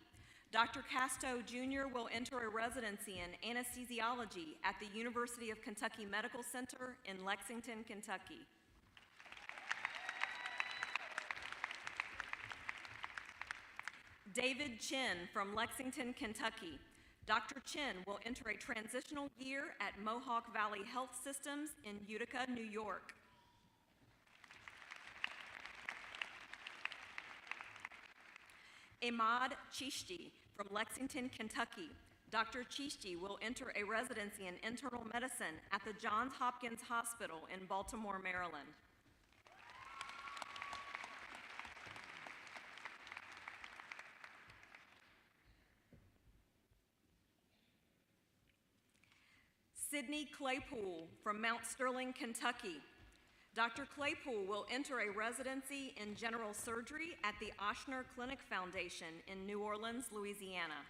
Dr. Casto Jr. will enter a residency in anesthesiology at the University of Kentucky Medical Center in Lexington, Kentucky. David Chin from Lexington, Kentucky. Dr. Chin will enter a transitional year at Mohawk Valley Health Systems in Utica, New York. Ahmad Chishti from Lexington, Kentucky. Dr. Chishti will enter a residency in internal medicine at the Johns Hopkins Hospital in Baltimore, Maryland. Sydney Claypool from Mount Sterling, Kentucky. Dr. Claypool will enter a residency in general surgery at the Ochsner Clinic Foundation in New Orleans, Louisiana.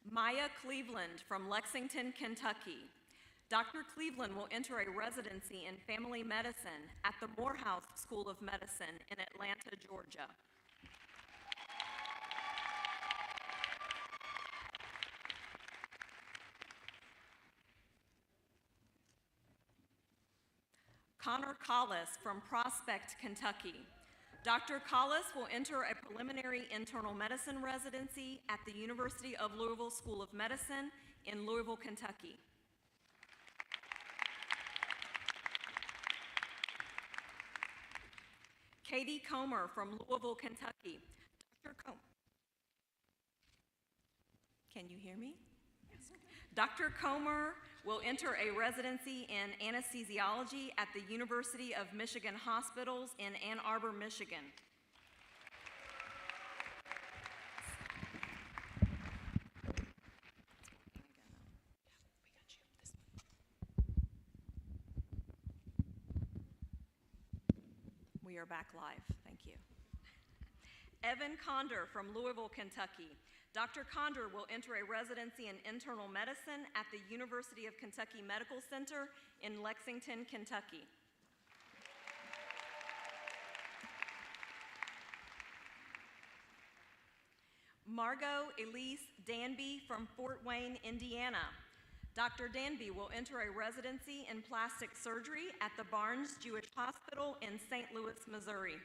Maya Cleveland from Lexington, Kentucky. Dr. Cleveland will enter a residency in family medicine at the Morehouse School of Medicine in Atlanta, Georgia. Connor Collis from Prospect, Kentucky. Dr. Collis will enter a preliminary internal medicine residency at the University of Louisville School of Medicine in Louisville, Kentucky. Katie Comer from Louisville, Kentucky. Dr. Comer. Can you hear me? Yes. Dr. Comer will enter a residency in anesthesiology at the University of Michigan Hospitals in Ann Arbor, Michigan. We are back live, thank you. Evan Condor from Louisville, Kentucky. Dr. Condor will enter a residency in internal medicine at the University of Kentucky Medical Center in Lexington, Kentucky. Margot Elise Danby from Fort Wayne, Indiana. Dr. Danby will enter a residency in plastic surgery at the Barnes Jewish Hospital in St. Louis, Missouri.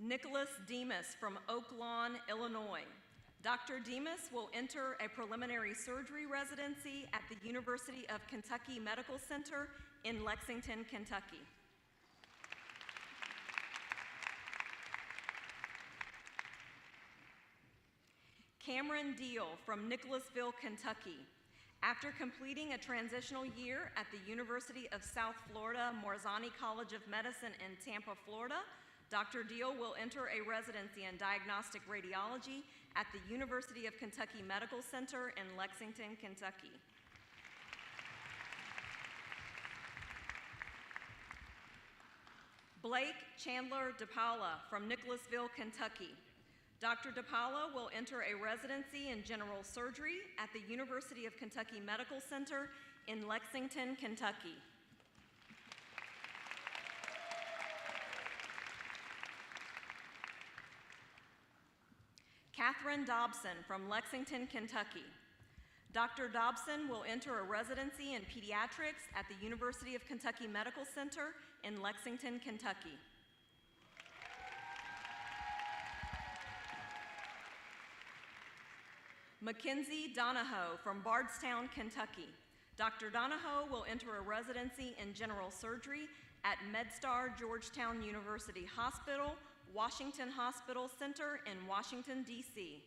Nicholas Demas from Oak Lawn, Illinois. Dr. Demas will enter a preliminary surgery residency at the University of Kentucky Medical Center in Lexington, Kentucky. Cameron Deal from Nicholasville, Kentucky. After completing a transitional year at the University of South Florida Morzani College of Medicine in Tampa, Florida, Dr. Deal will enter a residency in diagnostic radiology at the University of Kentucky Medical Center in Lexington, Kentucky. Blake Chandler DePaula from Nicholasville, Kentucky. Dr. DePaula will enter a residency in general surgery at the University of Kentucky Medical Center in Lexington, Kentucky. Catherine Dobson from Lexington, Kentucky. Dr. Dobson will enter a residency in pediatrics at the University of Kentucky Medical Center in Lexington, Kentucky. Mackenzie Donahoe from Bardstown, Kentucky. Dr. Donahoe will enter a residency in general surgery at MedStar Georgetown University Hospital, Washington Hospital Center in Washington, D.C.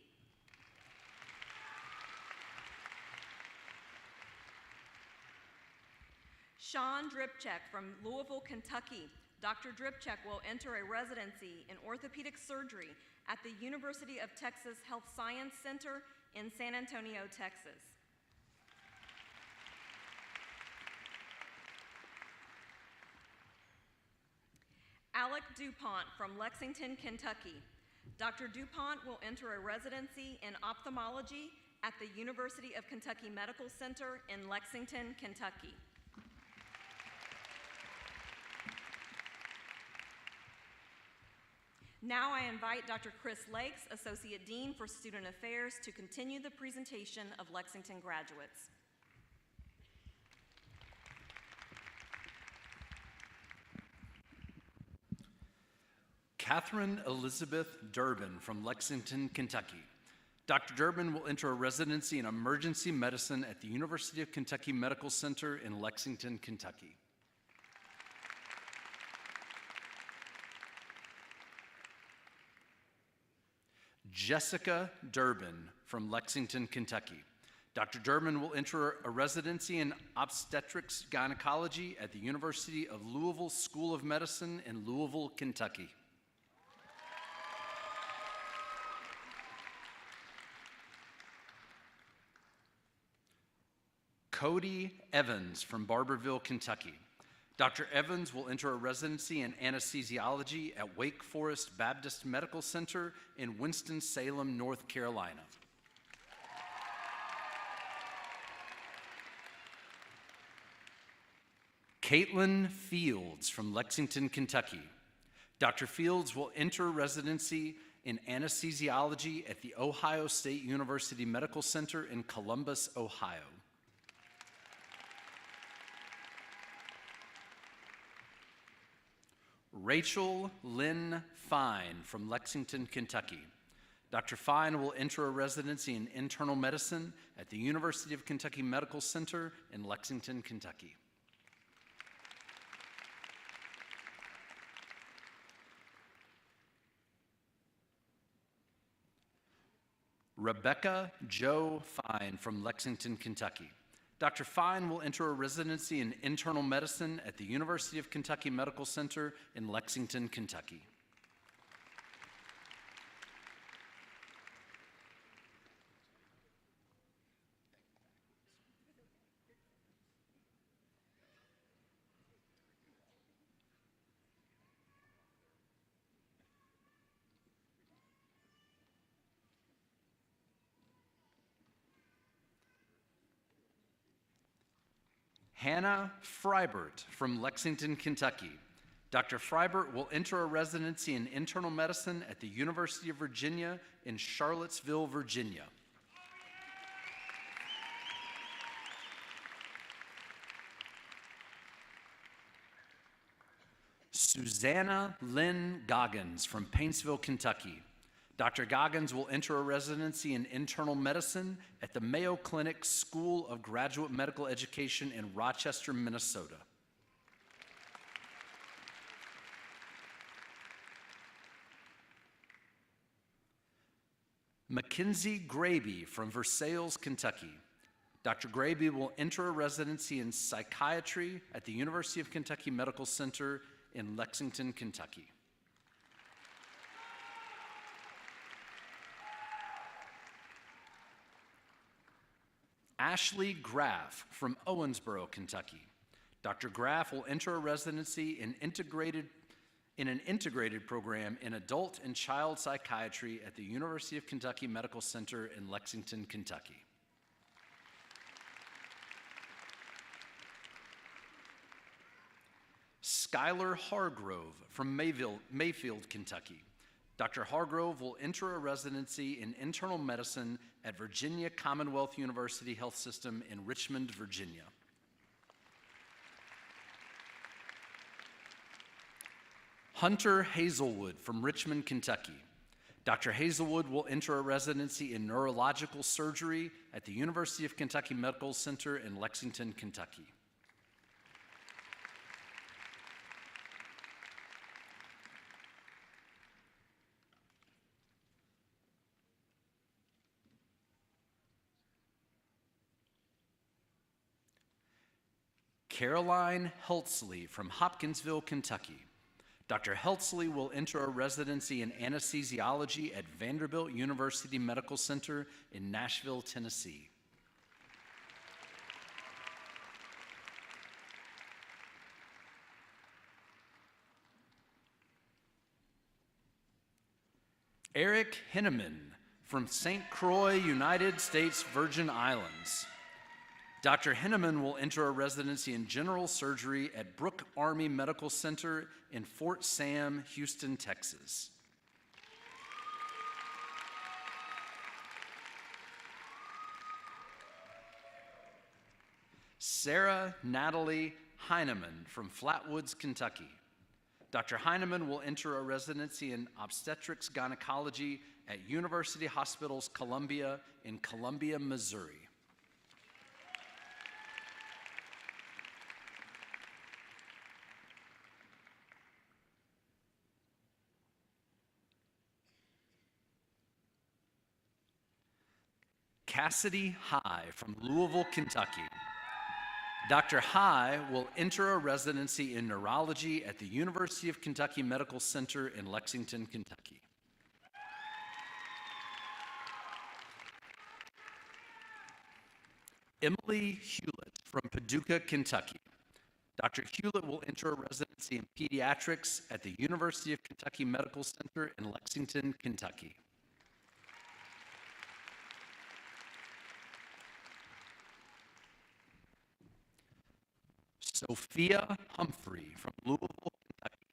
Sean Dripchek from Louisville, Kentucky. Dr. Dripchek will enter a residency in orthopedic surgery at the University of Texas Health Science Center in San Antonio, Texas. Alec DuPont from Lexington, Kentucky. Dr. DuPont will enter a residency in ophthalmology at the University of Kentucky Medical Center in Lexington, Kentucky. Now I invite Dr. Chris Lakes, Associate Dean for Student Affairs, to continue the presentation of Lexington graduates. Catherine Elizabeth Durbin from Lexington, Kentucky. Dr. Durbin will enter a residency in emergency medicine at the University of Kentucky Medical Center in Lexington, Kentucky. Jessica Durbin from Lexington, Kentucky. Dr. Durbin will enter a residency in obstetrics gynecology at the University of Louisville School of Medicine in Louisville, Kentucky. Cody Evans from Barberville, Kentucky. Dr. Evans will enter a residency in anesthesiology at Wake Forest Baptist Medical Center in Winston-Salem, North Carolina. Caitlin Fields from Lexington, Kentucky. Dr. Fields will enter residency in anesthesiology at the Ohio State University Medical Center in Columbus, Ohio. Rachel Lynn Fine from Lexington, Kentucky. Dr. Fine will enter a residency in internal medicine at the University of Kentucky Medical Center in Lexington, Kentucky. Rebecca Jo Fine from Lexington, Kentucky. Dr. Fine will enter a residency in internal medicine at the University of Kentucky Medical Center in Lexington, Kentucky. Hannah Freibert from Lexington, Kentucky. Dr. Freibert will enter a residency in internal medicine at the University of Virginia in Charlottesville, Virginia. Susanna Lynn Goggins from Paintsville, Kentucky. Dr. Goggins will enter a residency in internal medicine at the Mayo Clinic School of Graduate Medical Education in Rochester, Minnesota. Mackenzie Graby from Versailles, Kentucky. Dr. Graby will enter a residency in psychiatry at the University of Kentucky Medical Center in Lexington, Kentucky. Ashley Graff from Owensboro, Kentucky. Dr. Graff will enter a residency in an integrated program in adult and child psychiatry at the University of Kentucky Medical Center in Lexington, Kentucky. Skylar Hargrove from Mayfield, Kentucky. Dr. Hargrove will enter a residency in internal medicine at Virginia Commonwealth University Health System in Richmond, Virginia. Hunter Hazelwood from Richmond, Kentucky. Dr. Hazelwood will enter a residency in neurological surgery at the University of Kentucky Medical Center in Lexington, Kentucky. Caroline Heltzley from Hopkinsville, Kentucky. Dr. Heltzley will enter a residency in anesthesiology at Vanderbilt University Medical Center in Nashville, Tennessee. Eric Henneman from St. Croix, United States Virgin Islands. Dr. Henneman will enter a residency in general surgery at Brooke Army Medical Center in Fort Sam, Houston, Texas. Sarah Natalie Heineman from Flatwoods, Kentucky. Dr. Heineman will enter a residency in obstetrics gynecology at University Hospitals Columbia in Columbia, Missouri. Cassidy High from Louisville, Kentucky. Dr. High will enter a residency in neurology at the University of Kentucky Medical Center in Lexington, Kentucky. Emily Hewlett from Paducah, Kentucky. Dr. Hewlett will enter a residency in pediatrics at the University of Kentucky Medical Center in Lexington, Kentucky. Sophia Humphrey from Louisville, Kentucky.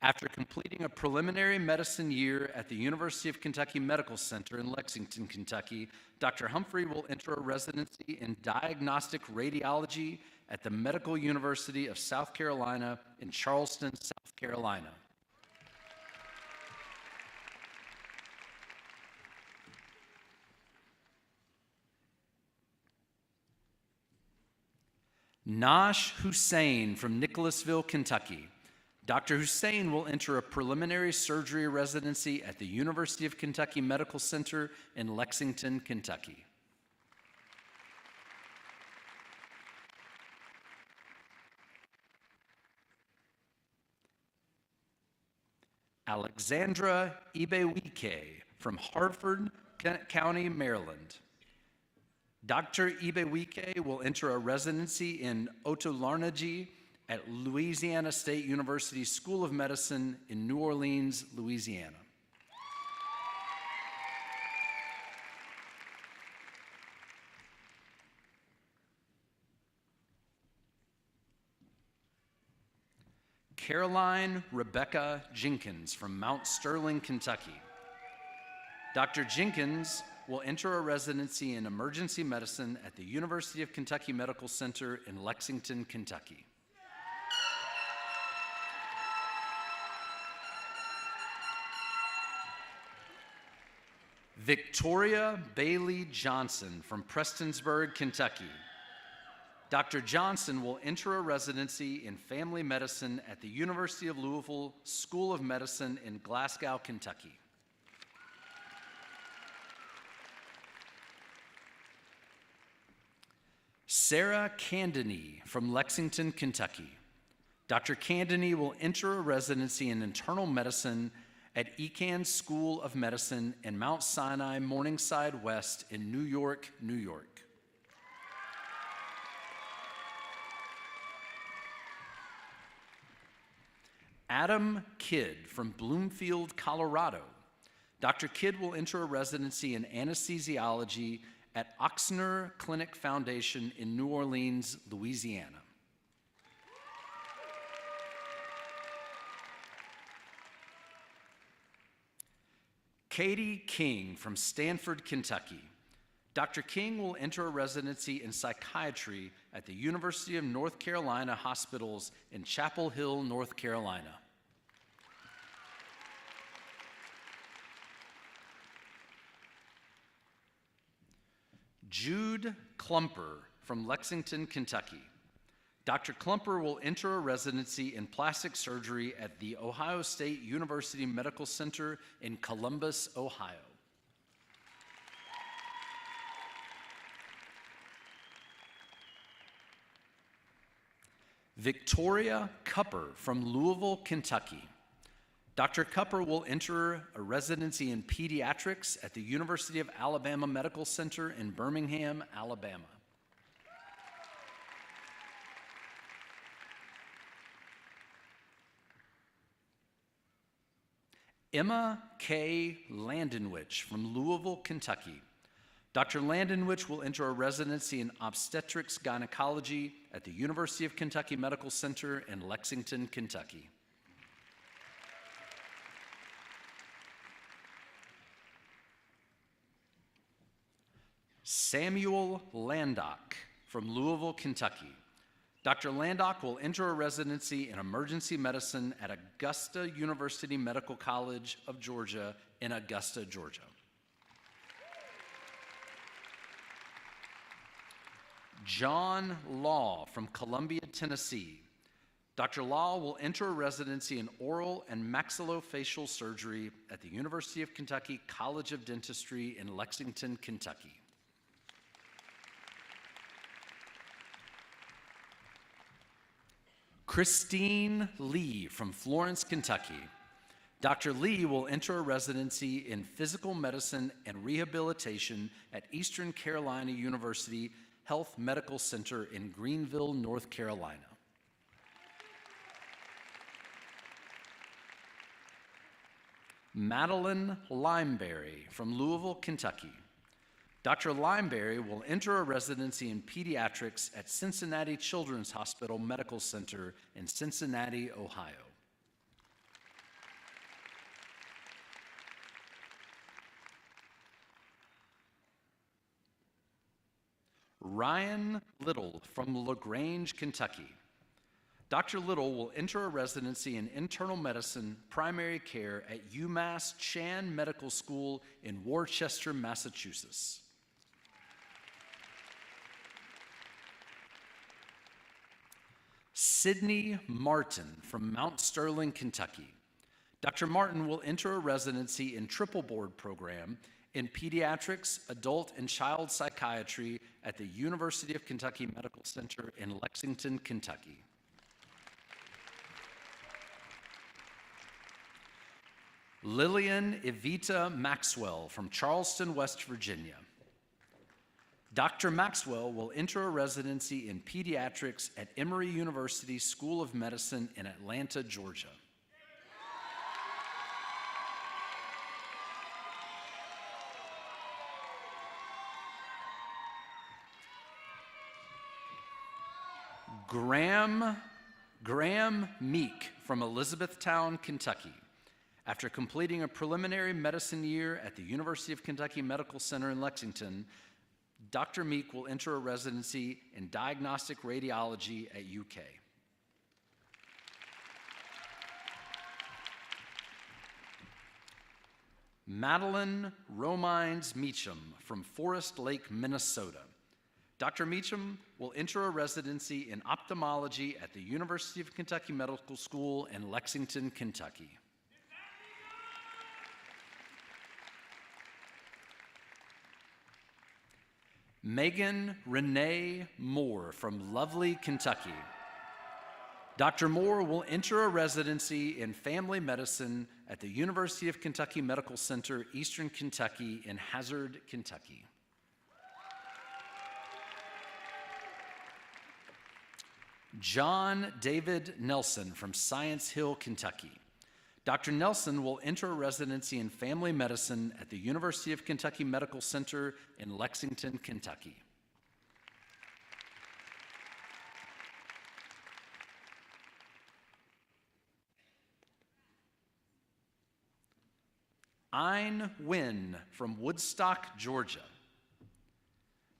After completing a preliminary medicine year at the University of Kentucky Medical Center in Lexington, Kentucky, Dr. Humphrey will enter a residency in diagnostic radiology at the Medical University of South Carolina in Charleston, South Carolina. Nash Hussein from Nicholasville, Kentucky. Dr. Hussein will enter a preliminary surgery residency at the University of Kentucky Medical Center in Lexington, Kentucky. Alexandra Ibewike from Harford County, Maryland. Dr. Ibewike will enter a residency in otolaryngology at Louisiana State University School of Medicine in New Orleans, Louisiana. Caroline Rebecca Jenkins from Mount Sterling, Kentucky. Dr. Jenkins will enter a residency in emergency medicine at the University of Kentucky Medical Center in Lexington, Kentucky. Victoria Bailey Johnson from Prestonsburg, Kentucky. Dr. Johnson will enter a residency in family medicine at the University of Louisville School of Medicine in Glasgow, Kentucky. Sarah Candany from Lexington, Kentucky. Dr. Candany will enter a residency in internal medicine at Ecan School of Medicine in Mount Sinai, Morningside West in New York, New York. Adam Kidd from Bloomfield, Colorado. Dr. Kidd will enter a residency in anesthesiology at Ochsner Clinic Foundation in New Orleans, Louisiana. Katie King from Stanford, Kentucky. Dr. King will enter a residency in psychiatry at the University of North Carolina Hospitals in Chapel Hill, North Carolina. Jude Klumper from Lexington, Kentucky. Dr. Klumper will enter a residency in plastic surgery at the Ohio State University Medical Center in Columbus, Ohio. Victoria Cupper from Louisville, Kentucky. Dr. Cupper will enter a residency in pediatrics at the University of Alabama Medical Center in Birmingham, Alabama. Emma K. Landenwich from Louisville, Kentucky. Dr. Landenwich will enter a residency in obstetrics gynecology at the University of Kentucky Medical Center in Lexington, Kentucky. Samuel Landock from Louisville, Kentucky. Dr. Landock will enter a residency in emergency medicine at Augusta University Medical College of Georgia in Augusta, Georgia. John Law from Columbia, Tennessee. Dr. Law will enter a residency in oral and maxillofacial surgery at the University of Kentucky College of Dentistry in Lexington, Kentucky. Christine Lee from Florence, Kentucky. Dr. Lee will enter a residency in physical medicine and rehabilitation at Eastern Carolina University Health Medical Center in Greenville, North Carolina. Madeline Limeberry from Louisville, Kentucky. Dr. Limeberry will enter a residency in pediatrics at Cincinnati Children's Hospital Medical Center in Cincinnati, Ohio. Ryan Little from LaGrange, Kentucky. Dr. Little will enter a residency in internal medicine primary care at UMass Chan Medical School in Worcester, Massachusetts. Sydney Martin from Mount Sterling, Kentucky. Dr. Martin will enter a residency in triple board program in pediatrics, adult and child psychiatry at the University of Kentucky Medical Center in Lexington, Kentucky. Lillian Evita Maxwell from Charleston, West Virginia. Dr. Maxwell will enter a residency in pediatrics at Emory University School of Medicine in Atlanta, Georgia. Graham Meek from Elizabethtown, Kentucky. After completing a preliminary medicine year at the University of Kentucky Medical Center in Lexington, Dr. Meek will enter a residency in diagnostic radiology at UK. Madeline Romines Meacham from Forest Lake, Minnesota. Dr. Meacham will enter a residency in ophthalmology at the University of Kentucky Medical School in Lexington, Kentucky. Megan Renee Moore from Lovely, Kentucky. Dr. Moore will enter a residency in family medicine at the University of Kentucky Medical Center, Eastern Kentucky in Hazard, Kentucky. John David Nelson from Science Hill, Kentucky. Dr. Nelson will enter a residency in family medicine at the University of Kentucky Medical Center in Lexington, Kentucky. Ayn Wynn from Woodstock, Georgia.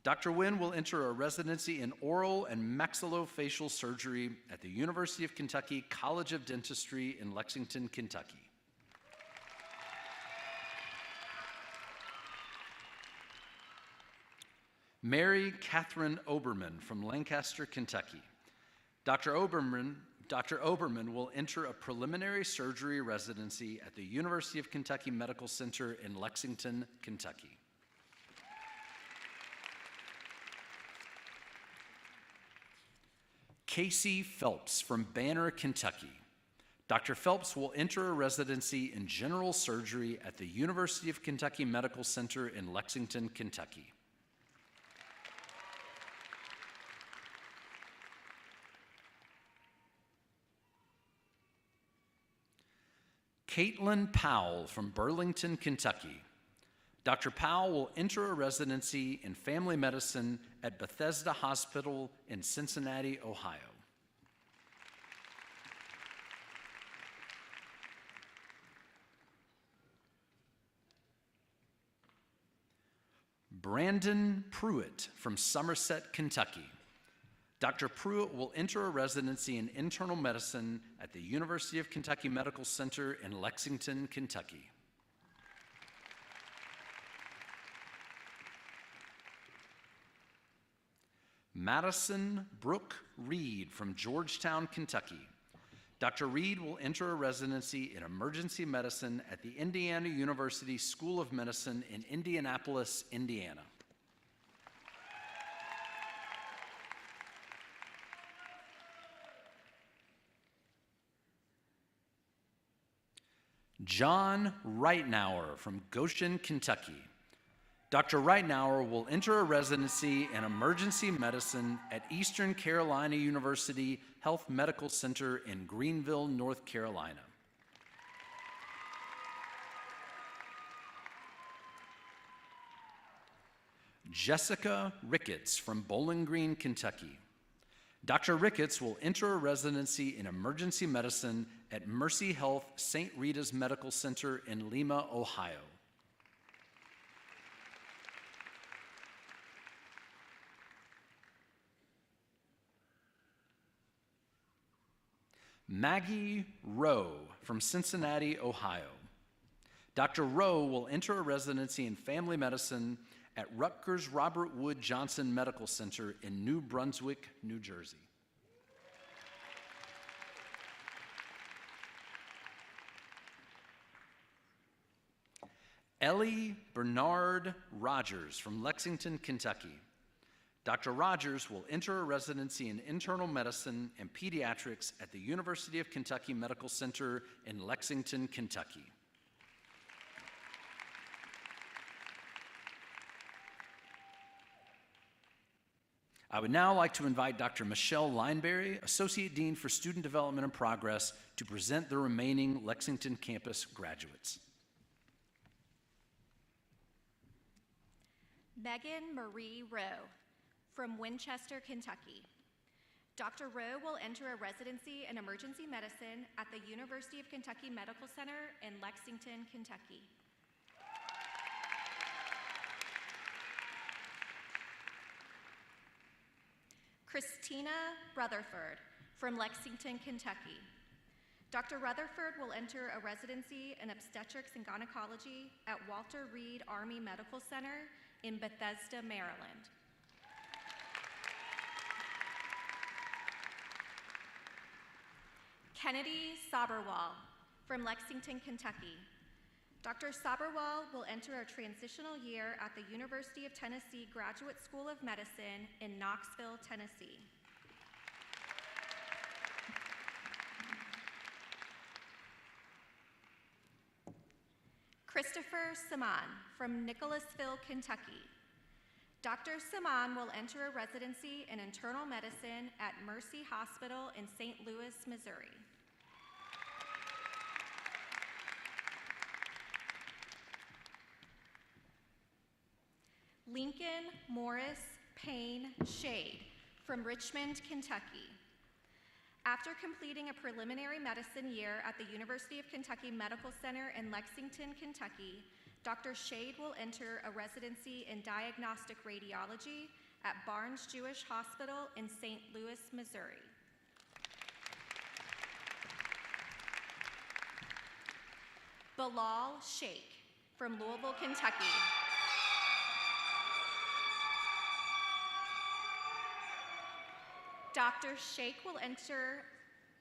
Dr. Wynn will enter a residency in oral and maxillofacial surgery at the University of Kentucky College of Dentistry in Lexington, Kentucky. Mary Catherine Oberman from Lancaster, Kentucky. Dr. Oberman will enter a preliminary surgery residency at the University of Kentucky Medical Center in Lexington, Kentucky. Casey Phelps from Banner, Kentucky. Dr. Phelps will enter a residency in general surgery at the University of Kentucky Medical Center in Lexington, Kentucky. Caitlin Powell from Burlington, Kentucky. Dr. Powell will enter a residency in family medicine at Bethesda Hospital in Cincinnati, Ohio. Brandon Pruitt from Somerset, Kentucky. Dr. Pruitt will enter a residency in internal medicine at the University of Kentucky Medical Center in Lexington, Kentucky. Madison Brooke Reed from Georgetown, Kentucky. Dr. Reed will enter a residency in emergency medicine at the Indiana University School of Medicine in Indianapolis, Indiana. John Reitnauer from Goshen, Kentucky. Dr. Reitnauer will enter a residency in emergency medicine at Eastern Carolina University Health Medical Center in Greenville, North Carolina. Jessica Ricketts from Bowling Green, Kentucky. Dr. Ricketts will enter a residency in emergency medicine at Mercy Health St. Rita's Medical Center in Lima, Ohio. Maggie Rowe from Cincinnati, Ohio. Dr. Rowe will enter a residency in family medicine at Rutgers Robert Wood Johnson Medical Center in New Brunswick, New Jersey. Ellie Bernard Rogers from Lexington, Kentucky. Dr. Rogers will enter a residency in internal medicine and pediatrics at the University of Kentucky Medical Center in Lexington, Kentucky. I would now like to invite Dr. Michelle Lineberry, Associate Dean for Student Development and Progress, to present the remaining Lexington campus graduates. Megan Marie Rowe from Winchester, Kentucky. Dr. Rowe will enter a residency in emergency medicine at the University of Kentucky Medical Center in Lexington, Kentucky. Christina Rutherford from Lexington, Kentucky. Dr. Rutherford will enter a residency in obstetrics and gynecology at Walter Reed Army Medical Center in Bethesda, Maryland. Kennedy Saberwal from Lexington, Kentucky. Dr. Saberwal will enter a transitional year at the University of Tennessee Graduate School of Medicine in Knoxville, Tennessee. Christopher Saman from Nicholasville, Kentucky. Dr. Saman will enter a residency in internal medicine at Mercy Hospital in St. Louis, Missouri. Lincoln Morris Payne Shade from Richmond, Kentucky. After completing a preliminary medicine year at the University of Kentucky Medical Center in Lexington, Kentucky, Dr. Shade will enter a residency in diagnostic radiology at Barnes Jewish Hospital in St. Louis, Missouri. Bilal Sheikh from Louisville, Kentucky. Dr. Sheikh will enter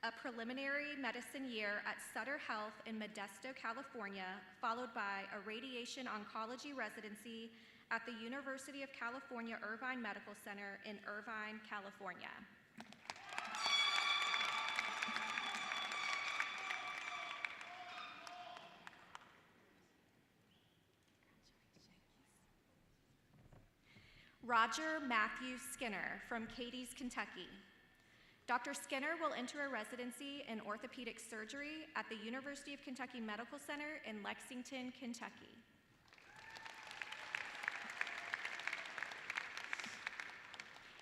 a preliminary medicine year at Sutter Health in Modesto, California, followed by a radiation oncology residency at the University of California Irvine Medical Center in Irvine, California. Roger Matthew Skinner from Cadiz, Kentucky. Dr. Skinner will enter a residency in orthopedic surgery at the University of Kentucky Medical Center in Lexington, Kentucky.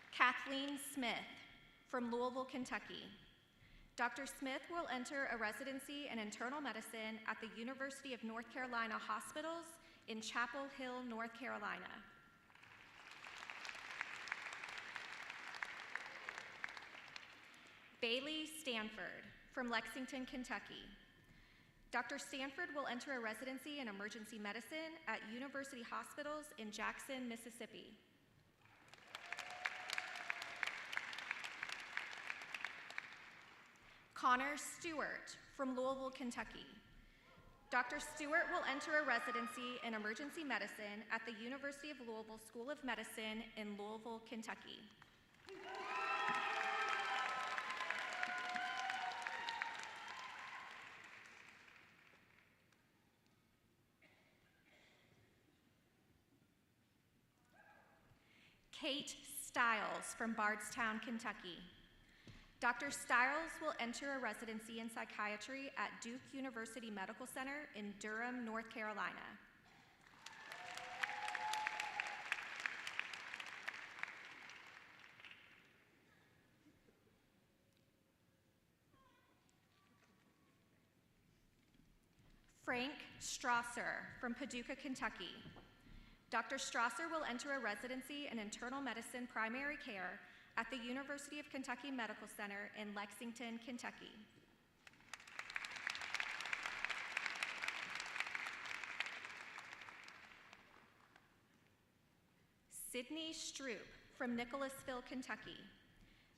Kathleen Smith from Louisville, Kentucky. Dr. Smith will enter a residency in internal medicine at the University of North Carolina Hospitals in Chapel Hill, North Carolina. Bailey Stanford from Lexington, Kentucky. Dr. Stanford will enter a residency in emergency medicine at University Hospitals in Jackson, Mississippi. Connor Stewart from Louisville, Kentucky. Dr. Stewart will enter a residency in emergency medicine at the University of Louisville School of Medicine in Louisville, Kentucky. Kate Stiles from Bardstown, Kentucky. Dr. Stiles will enter a residency in psychiatry at Duke University Medical Center in Durham, North Carolina. Frank Strasser from Paducah, Kentucky. Dr. Strasser will enter a residency in internal medicine primary care at the University of Kentucky Medical Center in Lexington, Kentucky. Sydney Stroop from Nicholasville, Kentucky.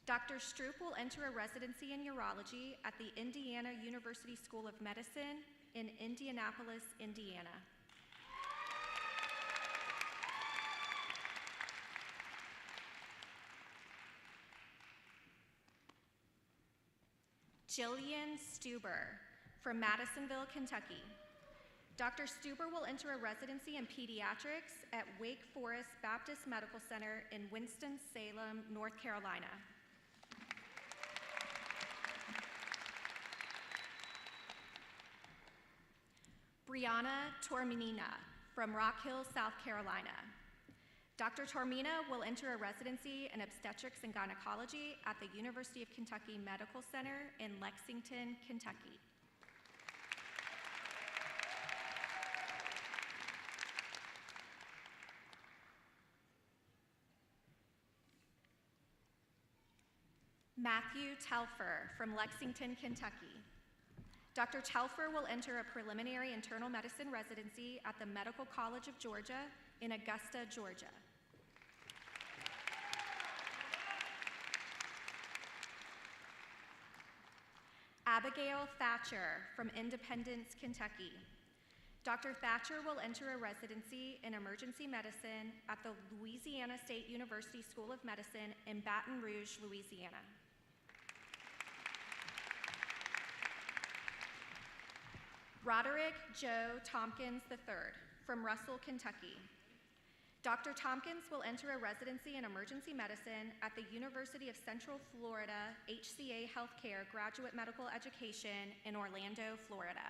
Dr. Stroop will enter a residency in urology at the Indiana University School of Medicine in Indianapolis, Indiana. Jillian Stuber from Madisonville, Kentucky. Dr. Stuber will enter a residency in pediatrics at Wake Forest Baptist Medical Center in Winston-Salem, North Carolina. Brianna Tormenina from Rock Hill, South Carolina. Dr. Tormina will enter a residency in obstetrics and gynecology at the University of Kentucky Medical Center in Lexington, Kentucky. Matthew Telfer from Lexington, Kentucky. Dr. Telfer will enter a preliminary internal medicine residency at the Medical College of Georgia in Augusta, Georgia. Abigail Thatcher from Independence, Kentucky. Dr. Thatcher will enter a residency in emergency medicine at the Louisiana State University School of Medicine in Baton Rouge, Louisiana. Roderick Joe Tompkins III from Russell, Kentucky. Dr. Tompkins will enter a residency in emergency medicine at the University of Central Florida HCA Healthcare Graduate Medical Education in Orlando, Florida.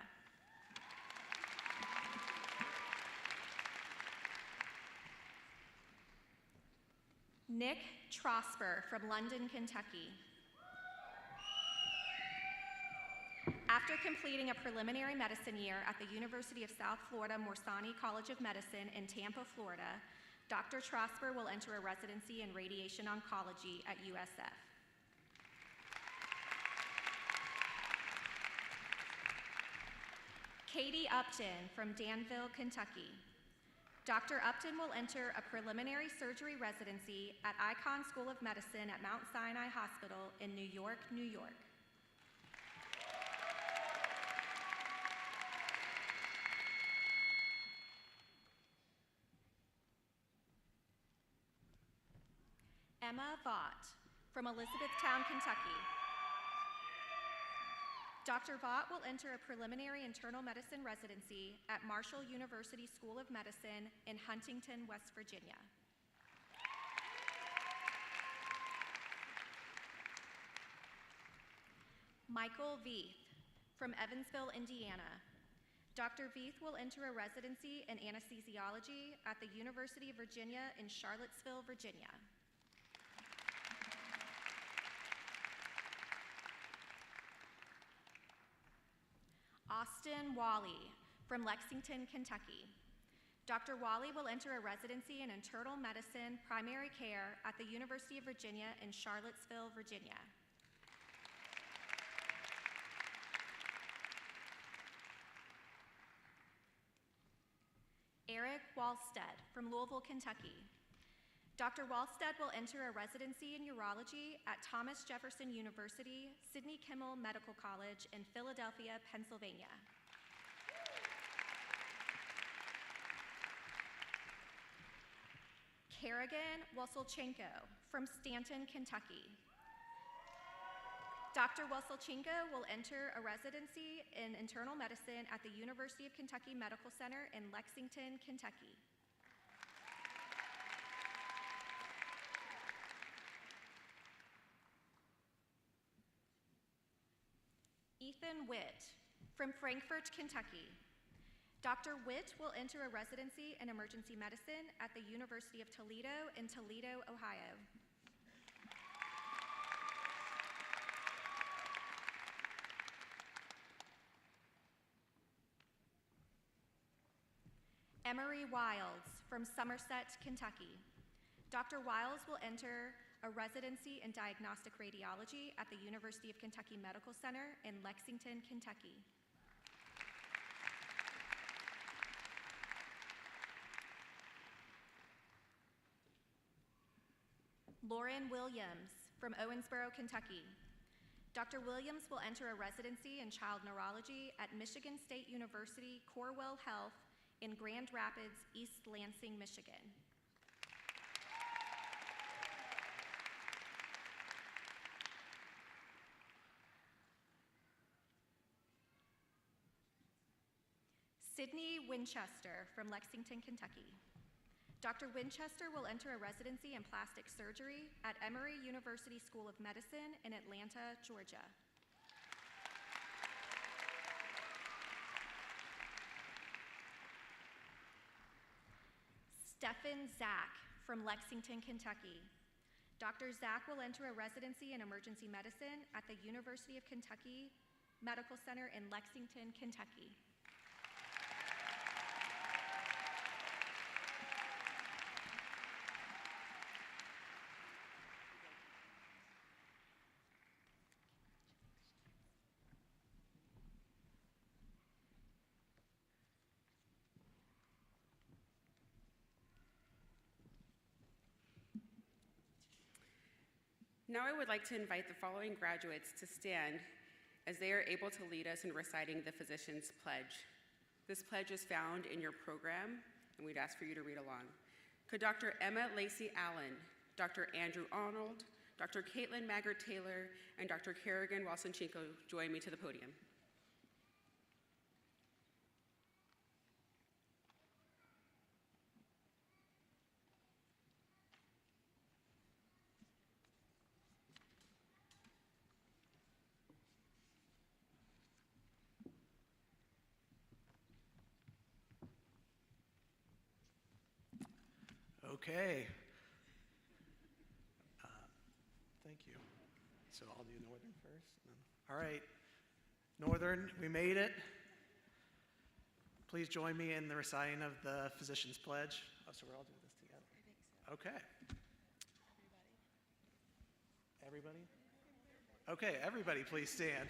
Nick Trosper from London, Kentucky. After completing a preliminary medicine year at the University of South Florida Morsani College of Medicine in Tampa, Florida, Dr. Trosper will enter a residency in radiation oncology at USF. Katie Upton from Danville, Kentucky. Dr. Upton will enter a preliminary surgery residency at Icahn School of Medicine at Mount Sinai Hospital in New York, New York. Emma Vaught from Elizabethtown, Kentucky. Dr. Vaught will enter a preliminary internal medicine residency at Marshall University School of Medicine in Huntington, West Virginia. Michael Veith from Evansville, Indiana. Dr. Veith will enter a residency in anesthesiology at the University of Virginia in Charlottesville, Virginia. Austin Wally from Lexington, Kentucky. Dr. Wally will enter a residency in internal medicine primary care at the University of Virginia in Charlottesville, Virginia. Eric Walstead from Louisville, Kentucky. Dr. Walstead will enter a residency in urology at Thomas Jefferson University, Sidney Kimmel Medical College in Philadelphia, Pennsylvania. Kerrigan Wasilchenko from Stanton, Kentucky. Dr. Wasilchenko will enter a residency in internal medicine at the University of Kentucky Medical Center in Lexington, Kentucky. Ethan Witt from Frankfort, Kentucky. Dr. Witt will enter a residency in emergency medicine at the University of Toledo in Toledo, Ohio. Emery Wiles from Somerset, Kentucky. Dr. Wiles will enter a residency in diagnostic radiology at the University of Kentucky Medical Center in Lexington, Kentucky. Lauren Williams from Owensboro, Kentucky. Dr. Williams will enter a residency in child neurology at Michigan State University Corewell Health in Grand Rapids, East Lansing, Michigan. Sydney Winchester from Lexington, Kentucky. Dr. Winchester will enter a residency in plastic surgery at Emory University School of Medicine in Atlanta, Georgia. Stephen Zach from Lexington, Kentucky. Dr. Zach will enter a residency in emergency medicine at the University of Kentucky Medical Center in Lexington, Kentucky. Now I would like to invite the following graduates to stand as they are able to lead us in reciting the Physician's Pledge. This pledge is found in your program, and we'd ask for you to read along. Could Dr. Emma Lacey Allen, Dr. Andrew Arnold, Dr. Caitlin Maggart-Taylor, and Dr. Kerrigan Wasilchenko join me to the podium? Okay. Thank you. So I'll do Northern first. All right. Northern, we made it. Please join me in the reciting of the Physician's Pledge. Oh, so we're all doing this together? I think so. Okay. Everybody? Okay, everybody please stand.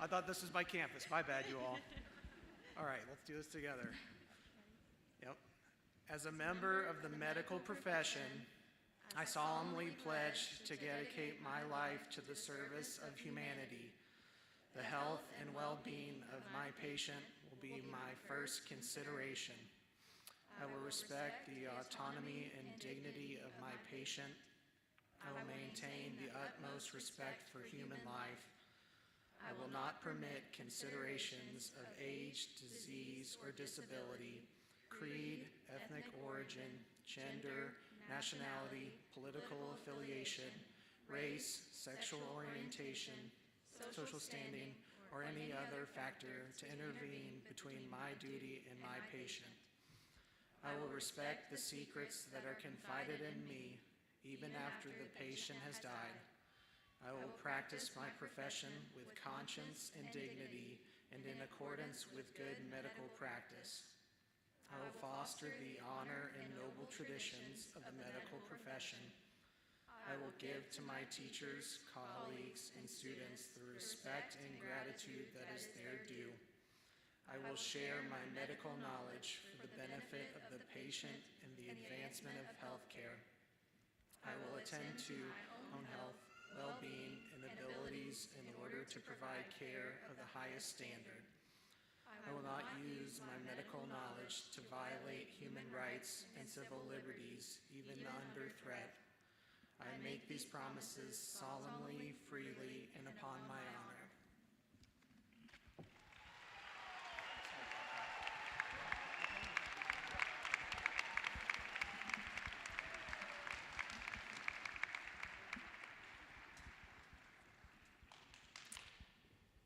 I thought this was my campus. My bad, you all. All right, let's do this together. Yep. As a member of the medical profession, I solemnly pledge to dedicate my life to the service of humanity. The health and well-being of my patient will be my first consideration. I will respect the autonomy and dignity of my patient. I will maintain the utmost respect for human life. I will not permit considerations of age, disease, or disability, creed, ethnic origin, gender, nationality, political affiliation, race, sexual orientation, social standing, or any other factor to intervene between my duty and my patient. I will respect the secrets that are confided in me even after the patient has died. I will practice my profession with conscience and dignity and in accordance with good medical practice. I will foster the honor and noble traditions of the medical profession. I will give to my teachers, colleagues, and students the respect and gratitude that is their due. I will share my medical knowledge for the benefit of the patient and the advancement of healthcare. I will attend to my own health, well-being, and abilities in order to provide care of the highest standard. I will not use my medical knowledge to violate human rights and civil liberties, even under threat. I make these promises solemnly, freely, and upon my honor.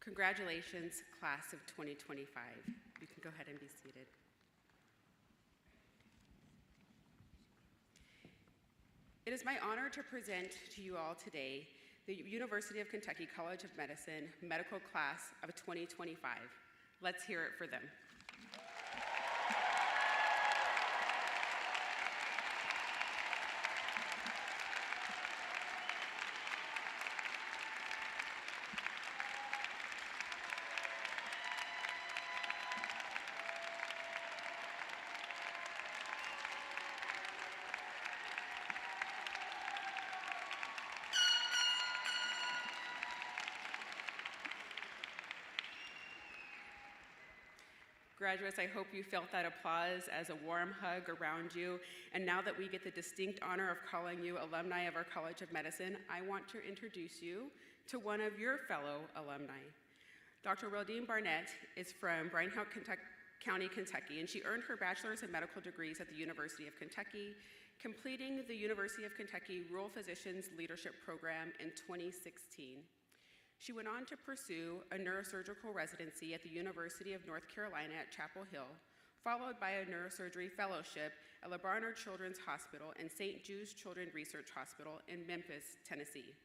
Congratulations, class of 2025. You can go ahead and be seated. It is my honor to present to you all today the University of Kentucky College of Medicine medical class of 2025. Let's hear it for them. Graduates, I hope you felt that applause as a warm hug around you. And now that we get the distinct honor of calling you alumni of our College of Medicine, I want to introduce you to one of your fellow alumni. Dr. Weldine Barnett is from Bryan County, Kentucky, and she earned her bachelor's in medical degrees at the University of Kentucky, completing the University of Kentucky Rural Physicians Leadership Program in 2016. She went on to pursue a neurosurgical residency at the University of North Carolina at Chapel Hill, followed by a neurosurgery fellowship at Le Barnard Children's Hospital and St. Jude's Children's Research Hospital in Memphis, Tennessee.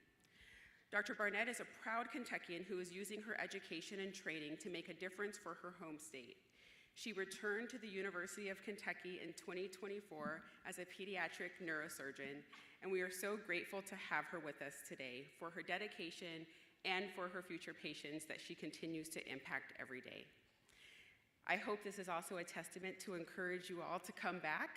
Dr. Barnett is a proud Kentuckian who is using her education and training to make a difference for her home state. She returned to the University of Kentucky in 2024 as a pediatric neurosurgeon, and we are so grateful to have her with us today for her dedication and for her future patients that she continues to impact every day. I hope this is also a testament to encourage you all to come back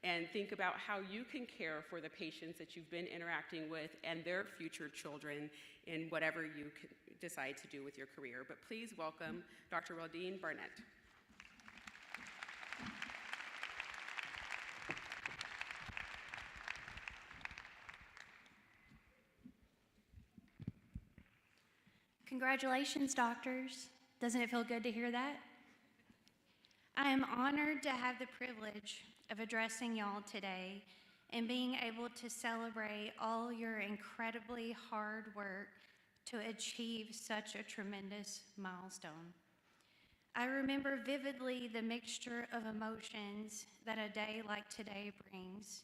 and think about how you can care for the patients that you've been interacting with and their future children in whatever you decide to do with your career. But please welcome Dr. Weldine Barnett. Congratulations, doctors. Doesn't it feel good to hear that? I am honored to have the privilege of addressing y'all today and being able to celebrate all your incredibly hard work to achieve such a tremendous milestone. I remember vividly the mixture of emotions that a day like today brings,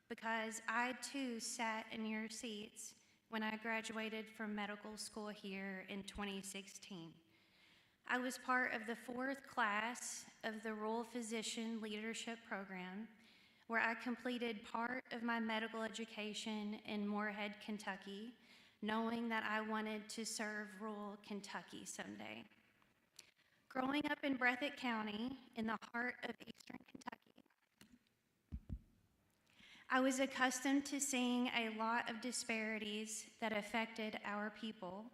because I too sat in your seats when I graduated from medical school here in 2016. I was part of the 4th class of the Rural Physician Leadership Program, where I completed part of my medical education in Moorhead, Kentucky, knowing that I wanted to serve rural Kentucky someday. Growing up in Breathitt County, in the heart of eastern Kentucky, I was accustomed to seeing a lot of disparities that affected our people,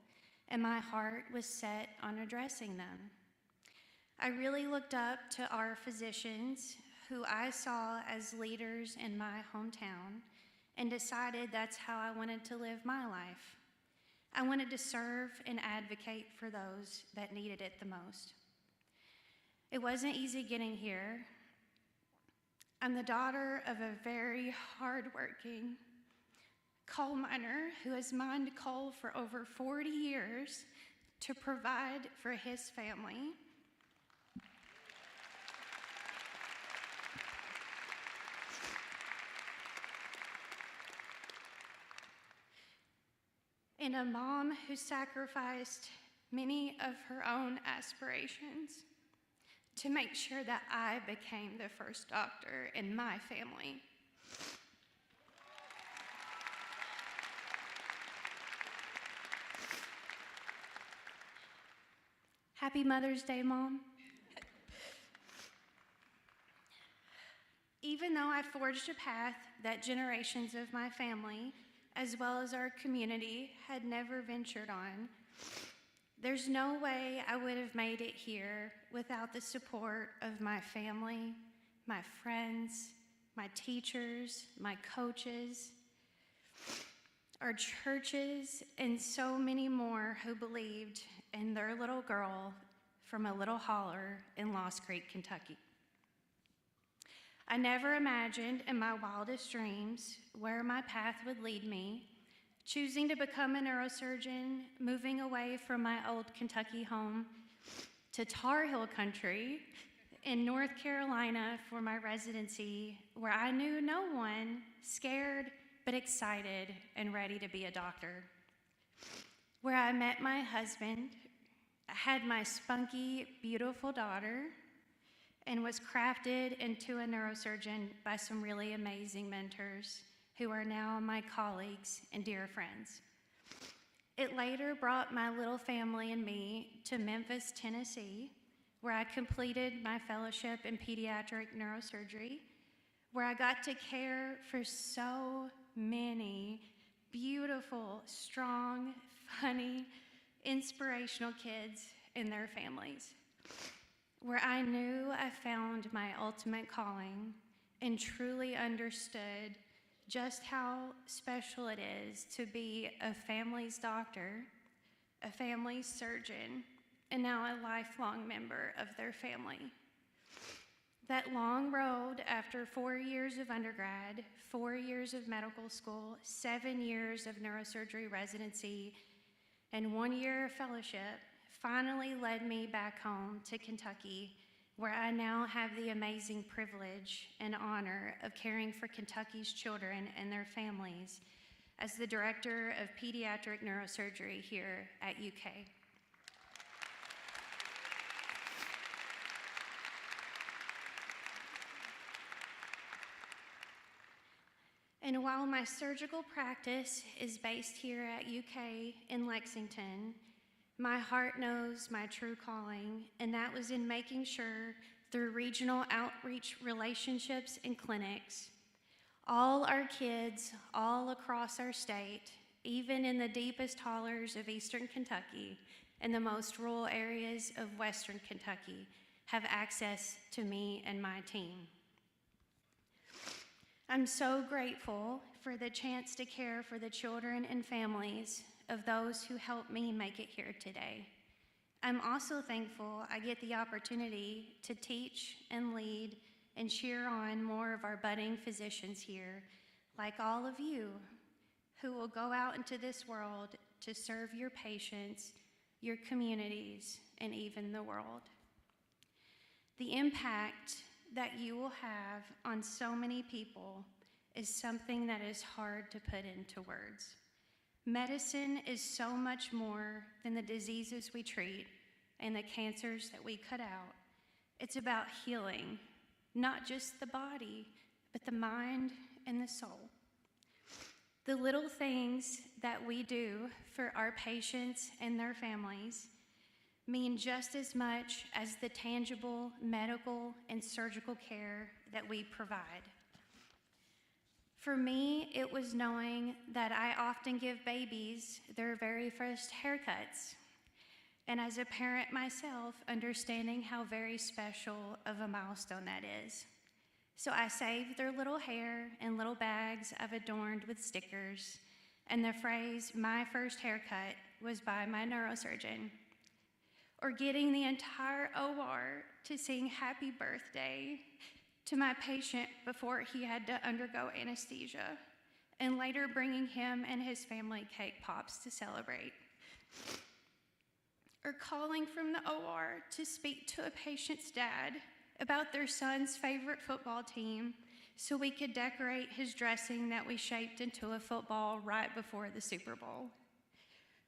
and my heart was set on addressing them. I really looked up to our physicians, who I saw as leaders in my hometown, and decided that's how I wanted to live my life. I wanted to serve and advocate for those that needed it the most. It wasn't easy getting here. I'm the daughter of a very hardworking coal miner who has mined coal for over 40 years to provide for his family. And a mom who sacrificed many of her own aspirations to make sure that I became the first doctor in my family. Happy Mother's Day, Mom. Even though I forged a path that generations of my family, as well as our community, had never ventured on, there's no way I would have made it here without the support of my family, my friends, my teachers, my coaches, our churches, and so many more who believed in their little girl from a little holler in Lost Creek, Kentucky. I never imagined in my wildest dreams where my path would lead me, choosing to become a neurosurgeon, moving away from my old Kentucky home to Tar Heel country in North Carolina for my residency, where I knew no one, scared but excited and ready to be a doctor. Where I met my husband, I had my spunky, beautiful daughter, and was crafted into a neurosurgeon by some really amazing mentors who are now my colleagues and dear friends. It later brought my little family and me to Memphis, Tennessee, where I completed my fellowship in pediatric neurosurgery, where I got to care for so many beautiful, strong, funny, inspirational kids and their families, where I knew I found my ultimate calling and truly understood just how special it is to be a family's doctor, a family's surgeon, and now a lifelong member of their family. That long road after 4 years of undergrad, 4 years of medical school, 7 years of neurosurgery residency, and 1 year of fellowship finally led me back home to Kentucky, where I now have the amazing privilege and honor of caring for Kentucky's children and their families as the Director of Pediatric Neurosurgery here at UK. And while my surgical practice is based here at UK in Lexington, my heart knows my true calling, and that was in making sure through regional outreach relationships and clinics, all our kids all across our state, even in the deepest hollers of eastern Kentucky and the most rural areas of western Kentucky, have access to me and my team. I'm so grateful for the chance to care for the children and families of those who helped me make it here today. I'm also thankful I get the opportunity to teach and lead and cheer on more of our budding physicians here, like all of you, who will go out into this world to serve your patients, your communities, and even the world. The impact that you will have on so many people is something that is hard to put into words. Medicine is so much more than the diseases we treat and the cancers that we cut out. It's about healing, not just the body, but the mind and the soul. The little things that we do for our patients and their families mean just as much as the tangible medical and surgical care that we provide. For me, it was knowing that I often give babies their very first haircuts. And as a parent myself, understanding how very special of a milestone that is. So I saved their little hair in little bags I've adorned with stickers, and the phrase, "my first haircut," was by my neurosurgeon. Or getting the entire OR to sing happy birthday to my patient before he had to undergo anesthesia, and later bringing him and his family cake pops to celebrate. Or calling from the OR to speak to a patient's dad about their son's favorite football team so we could decorate his dressing that we shaped into a football right before the Super Bowl.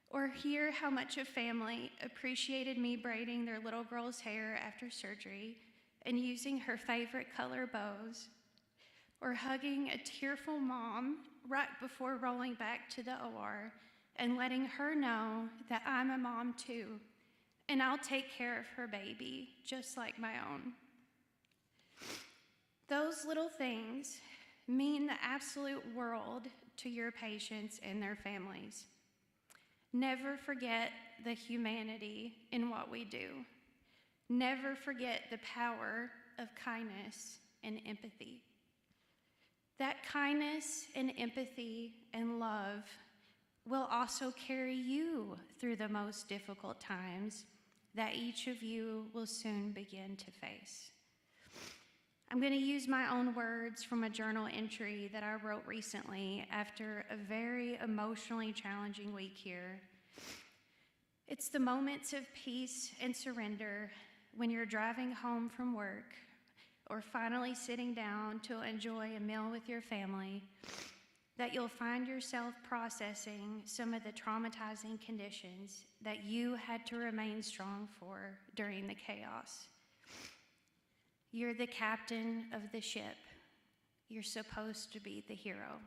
Or hear how much a family appreciated me braiding their little girl's hair after surgery and using her favorite color bows. Or hugging a tearful mom right before rolling back to the OR and letting her know that I'm a mom too, and I'll take care of her baby just like my own. Those little things mean the absolute world to your patients and their families. Never forget the humanity in what we do. Never forget the power of kindness and empathy. That kindness and empathy and love will also carry you through the most difficult times that each of you will soon begin to face. I'm going to use my own words from a journal entry that I wrote recently after a very emotionally challenging week here. It's the moments of peace and surrender when you're driving home from work or finally sitting down to enjoy a meal with your family that you'll find yourself processing some of the traumatizing conditions that you had to remain strong for during the chaos. You're the captain of the ship. You're supposed to be the hero.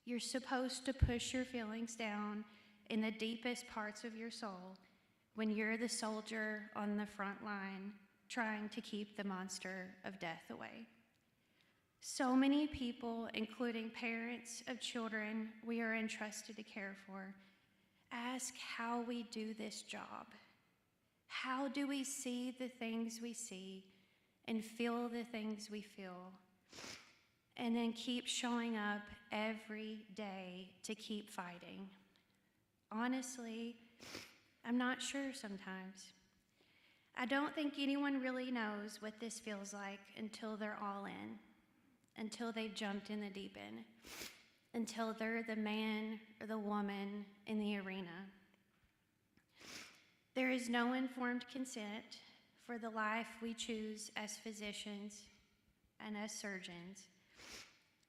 You're supposed to push your feelings down in the deepest parts of your soul when you're the soldier on the front line trying to keep the monster of death away. So many people, including parents of children we are entrusted to care for, ask how we do this job. How do we see the things we see and feel the things we feel, and then keep showing up every day to keep fighting? Honestly, I'm not sure sometimes. I don't think anyone really knows what this feels like until they're all in, until they've jumped in the deep end, until they're the man or the woman in the arena. There is no informed consent for the life we choose as physicians and as surgeons.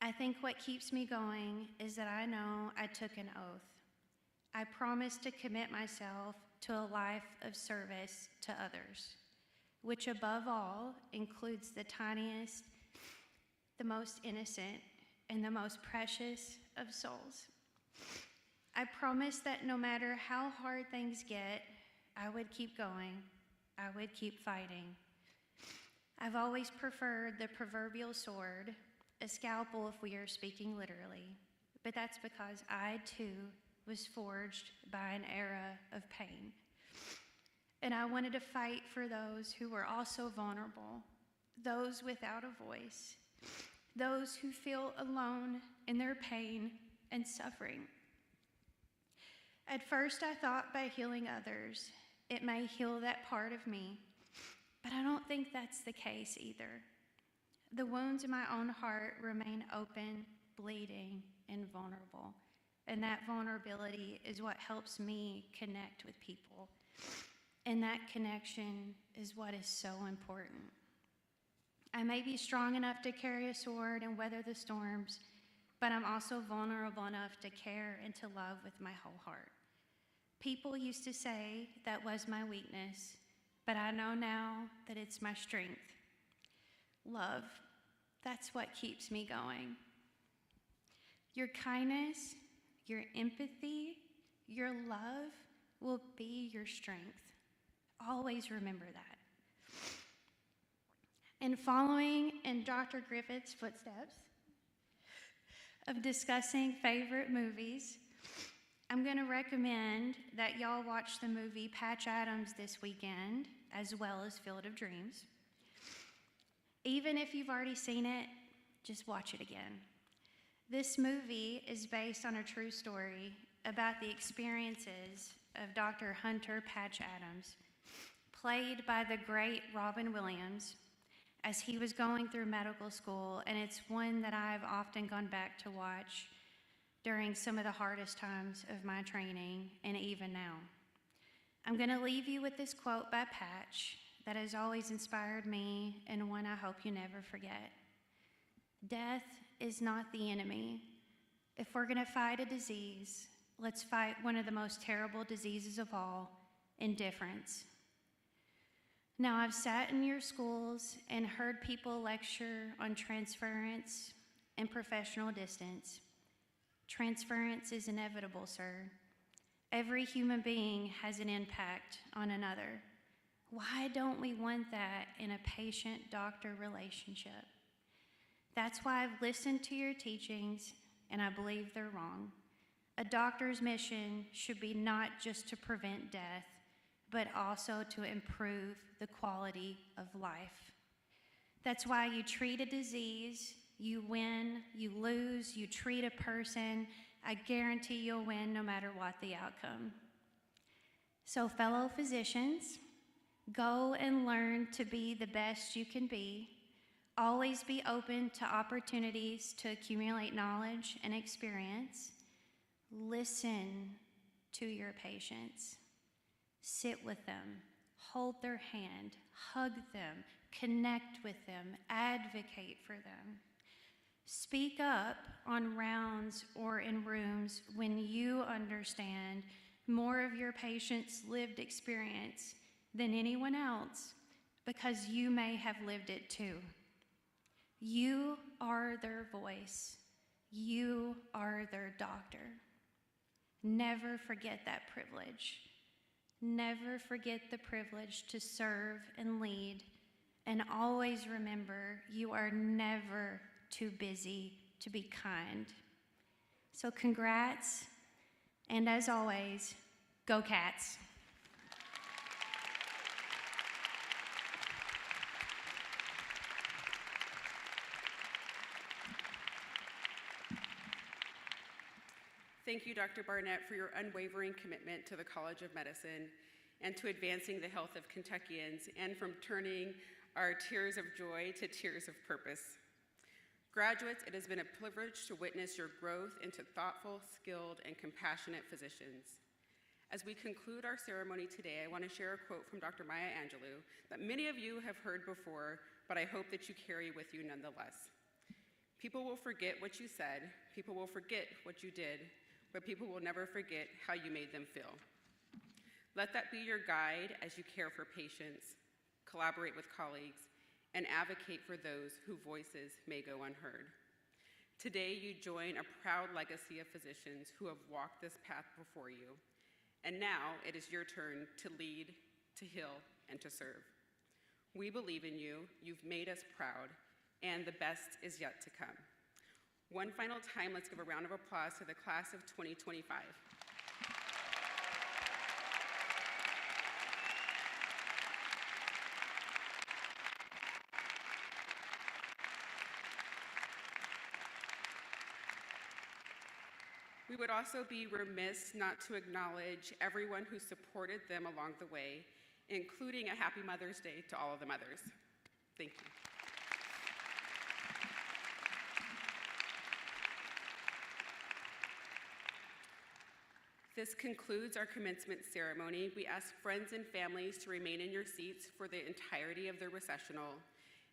I think what keeps me going is that I know I took an oath. I promised to commit myself to a life of service to others, which above all includes the tiniest, the most innocent, and the most precious of souls. I promised that no matter how hard things get, I would keep going. I would keep fighting. I've always preferred the proverbial sword, a scalpel if we are speaking literally, but that's because I too was forged by an era of pain. And I wanted to fight for those who were also vulnerable, those without a voice, those who feel alone in their pain and suffering. At first, I thought by healing others, it may heal that part of me, but I don't think that's the case either. The wounds in my own heart remain open, bleeding, and vulnerable, and that vulnerability is what helps me connect with people, and that connection is what is so important. I may be strong enough to carry a sword and weather the storms, but I'm also vulnerable enough to care and to love with my whole heart. People used to say that was my weakness, but I know now that it's my strength. Love, that's what keeps me going. Your kindness, your empathy, your love will be your strength. Always remember that. And following in Dr. Griffith's footsteps of discussing favorite movies, I'm going to recommend that y'all watch the movie Patch Adams this weekend, as well as Field of Dreams. Even if you've already seen it, just watch it again. This movie is based on a true story about the experiences of Dr. Hunter Patch Adams, played by the great Robin Williams, as he was going through medical school, and it's one that I've often gone back to watch during some of the hardest times of my training, and even now. I'm going to leave you with this quote by Patch that has always inspired me, and one I hope you never forget. Death is not the enemy. If we're going to fight a disease, let's fight one of the most terrible diseases of all, indifference. Now, I've sat in your schools and heard people lecture on transference and professional distance. Transference is inevitable, sir. Every human being has an impact on another. Why don't we want that in a patient-doctor relationship? That's why I've listened to your teachings, and I believe they're wrong. A doctor's mission should be not just to prevent death, but also to improve the quality of life. That's why you treat a disease, you win, you lose, you treat a person. I guarantee you'll win no matter what the outcome. So, fellow physicians, go and learn to be the best you can be. Always be open to opportunities to accumulate knowledge and experience. Listen to your patients. Sit with them, hold their hand, hug them, connect with them, advocate for them. Speak up on rounds or in rooms when you understand more of your patient's lived experience than anyone else, because you may have lived it too. You are their voice. You are their doctor. Never forget that privilege. Never forget the privilege to serve and lead, and always remember you are never too busy to be kind. So congrats, and as always, go Cats. Thank you, Dr. Barnett, for your unwavering commitment to the College of Medicine and to advancing the health of Kentuckians, and from turning our tears of joy to tears of purpose. Graduates, it has been a privilege to witness your growth into thoughtful, skilled, and compassionate physicians. As we conclude our ceremony today, I want to share a quote from Dr. Maya Angelou that many of you have heard before, but I hope that you carry with you nonetheless. People will forget what you said, people will forget what you did, but people will never forget how you made them feel. Let that be your guide as you care for patients, collaborate with colleagues, and advocate for those whose voices may go unheard. Today, you join a proud legacy of physicians who have walked this path before you, and now it is your turn to lead, to heal, and to serve. We believe in you, you've made us proud, and the best is yet to come. One final time, let's give a round of applause to the class of 2025. We would also be remiss not to acknowledge everyone who supported them along the way, including a happy Mother's Day to all of the mothers. Thank you. This concludes our commencement ceremony. We ask friends and families to remain in your seats for the entirety of the recessional.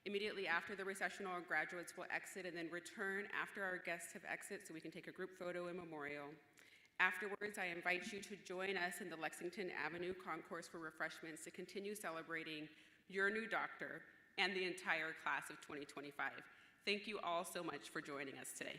Immediately after the recessional, our graduates will exit and then return after our guests have exited so we can take a group photo and memorial. Afterwards, I invite you to join us in the Lexington Avenue Concourse for refreshments to continue celebrating your new doctor and the entire class of 2025. Thank you all so much for joining us today.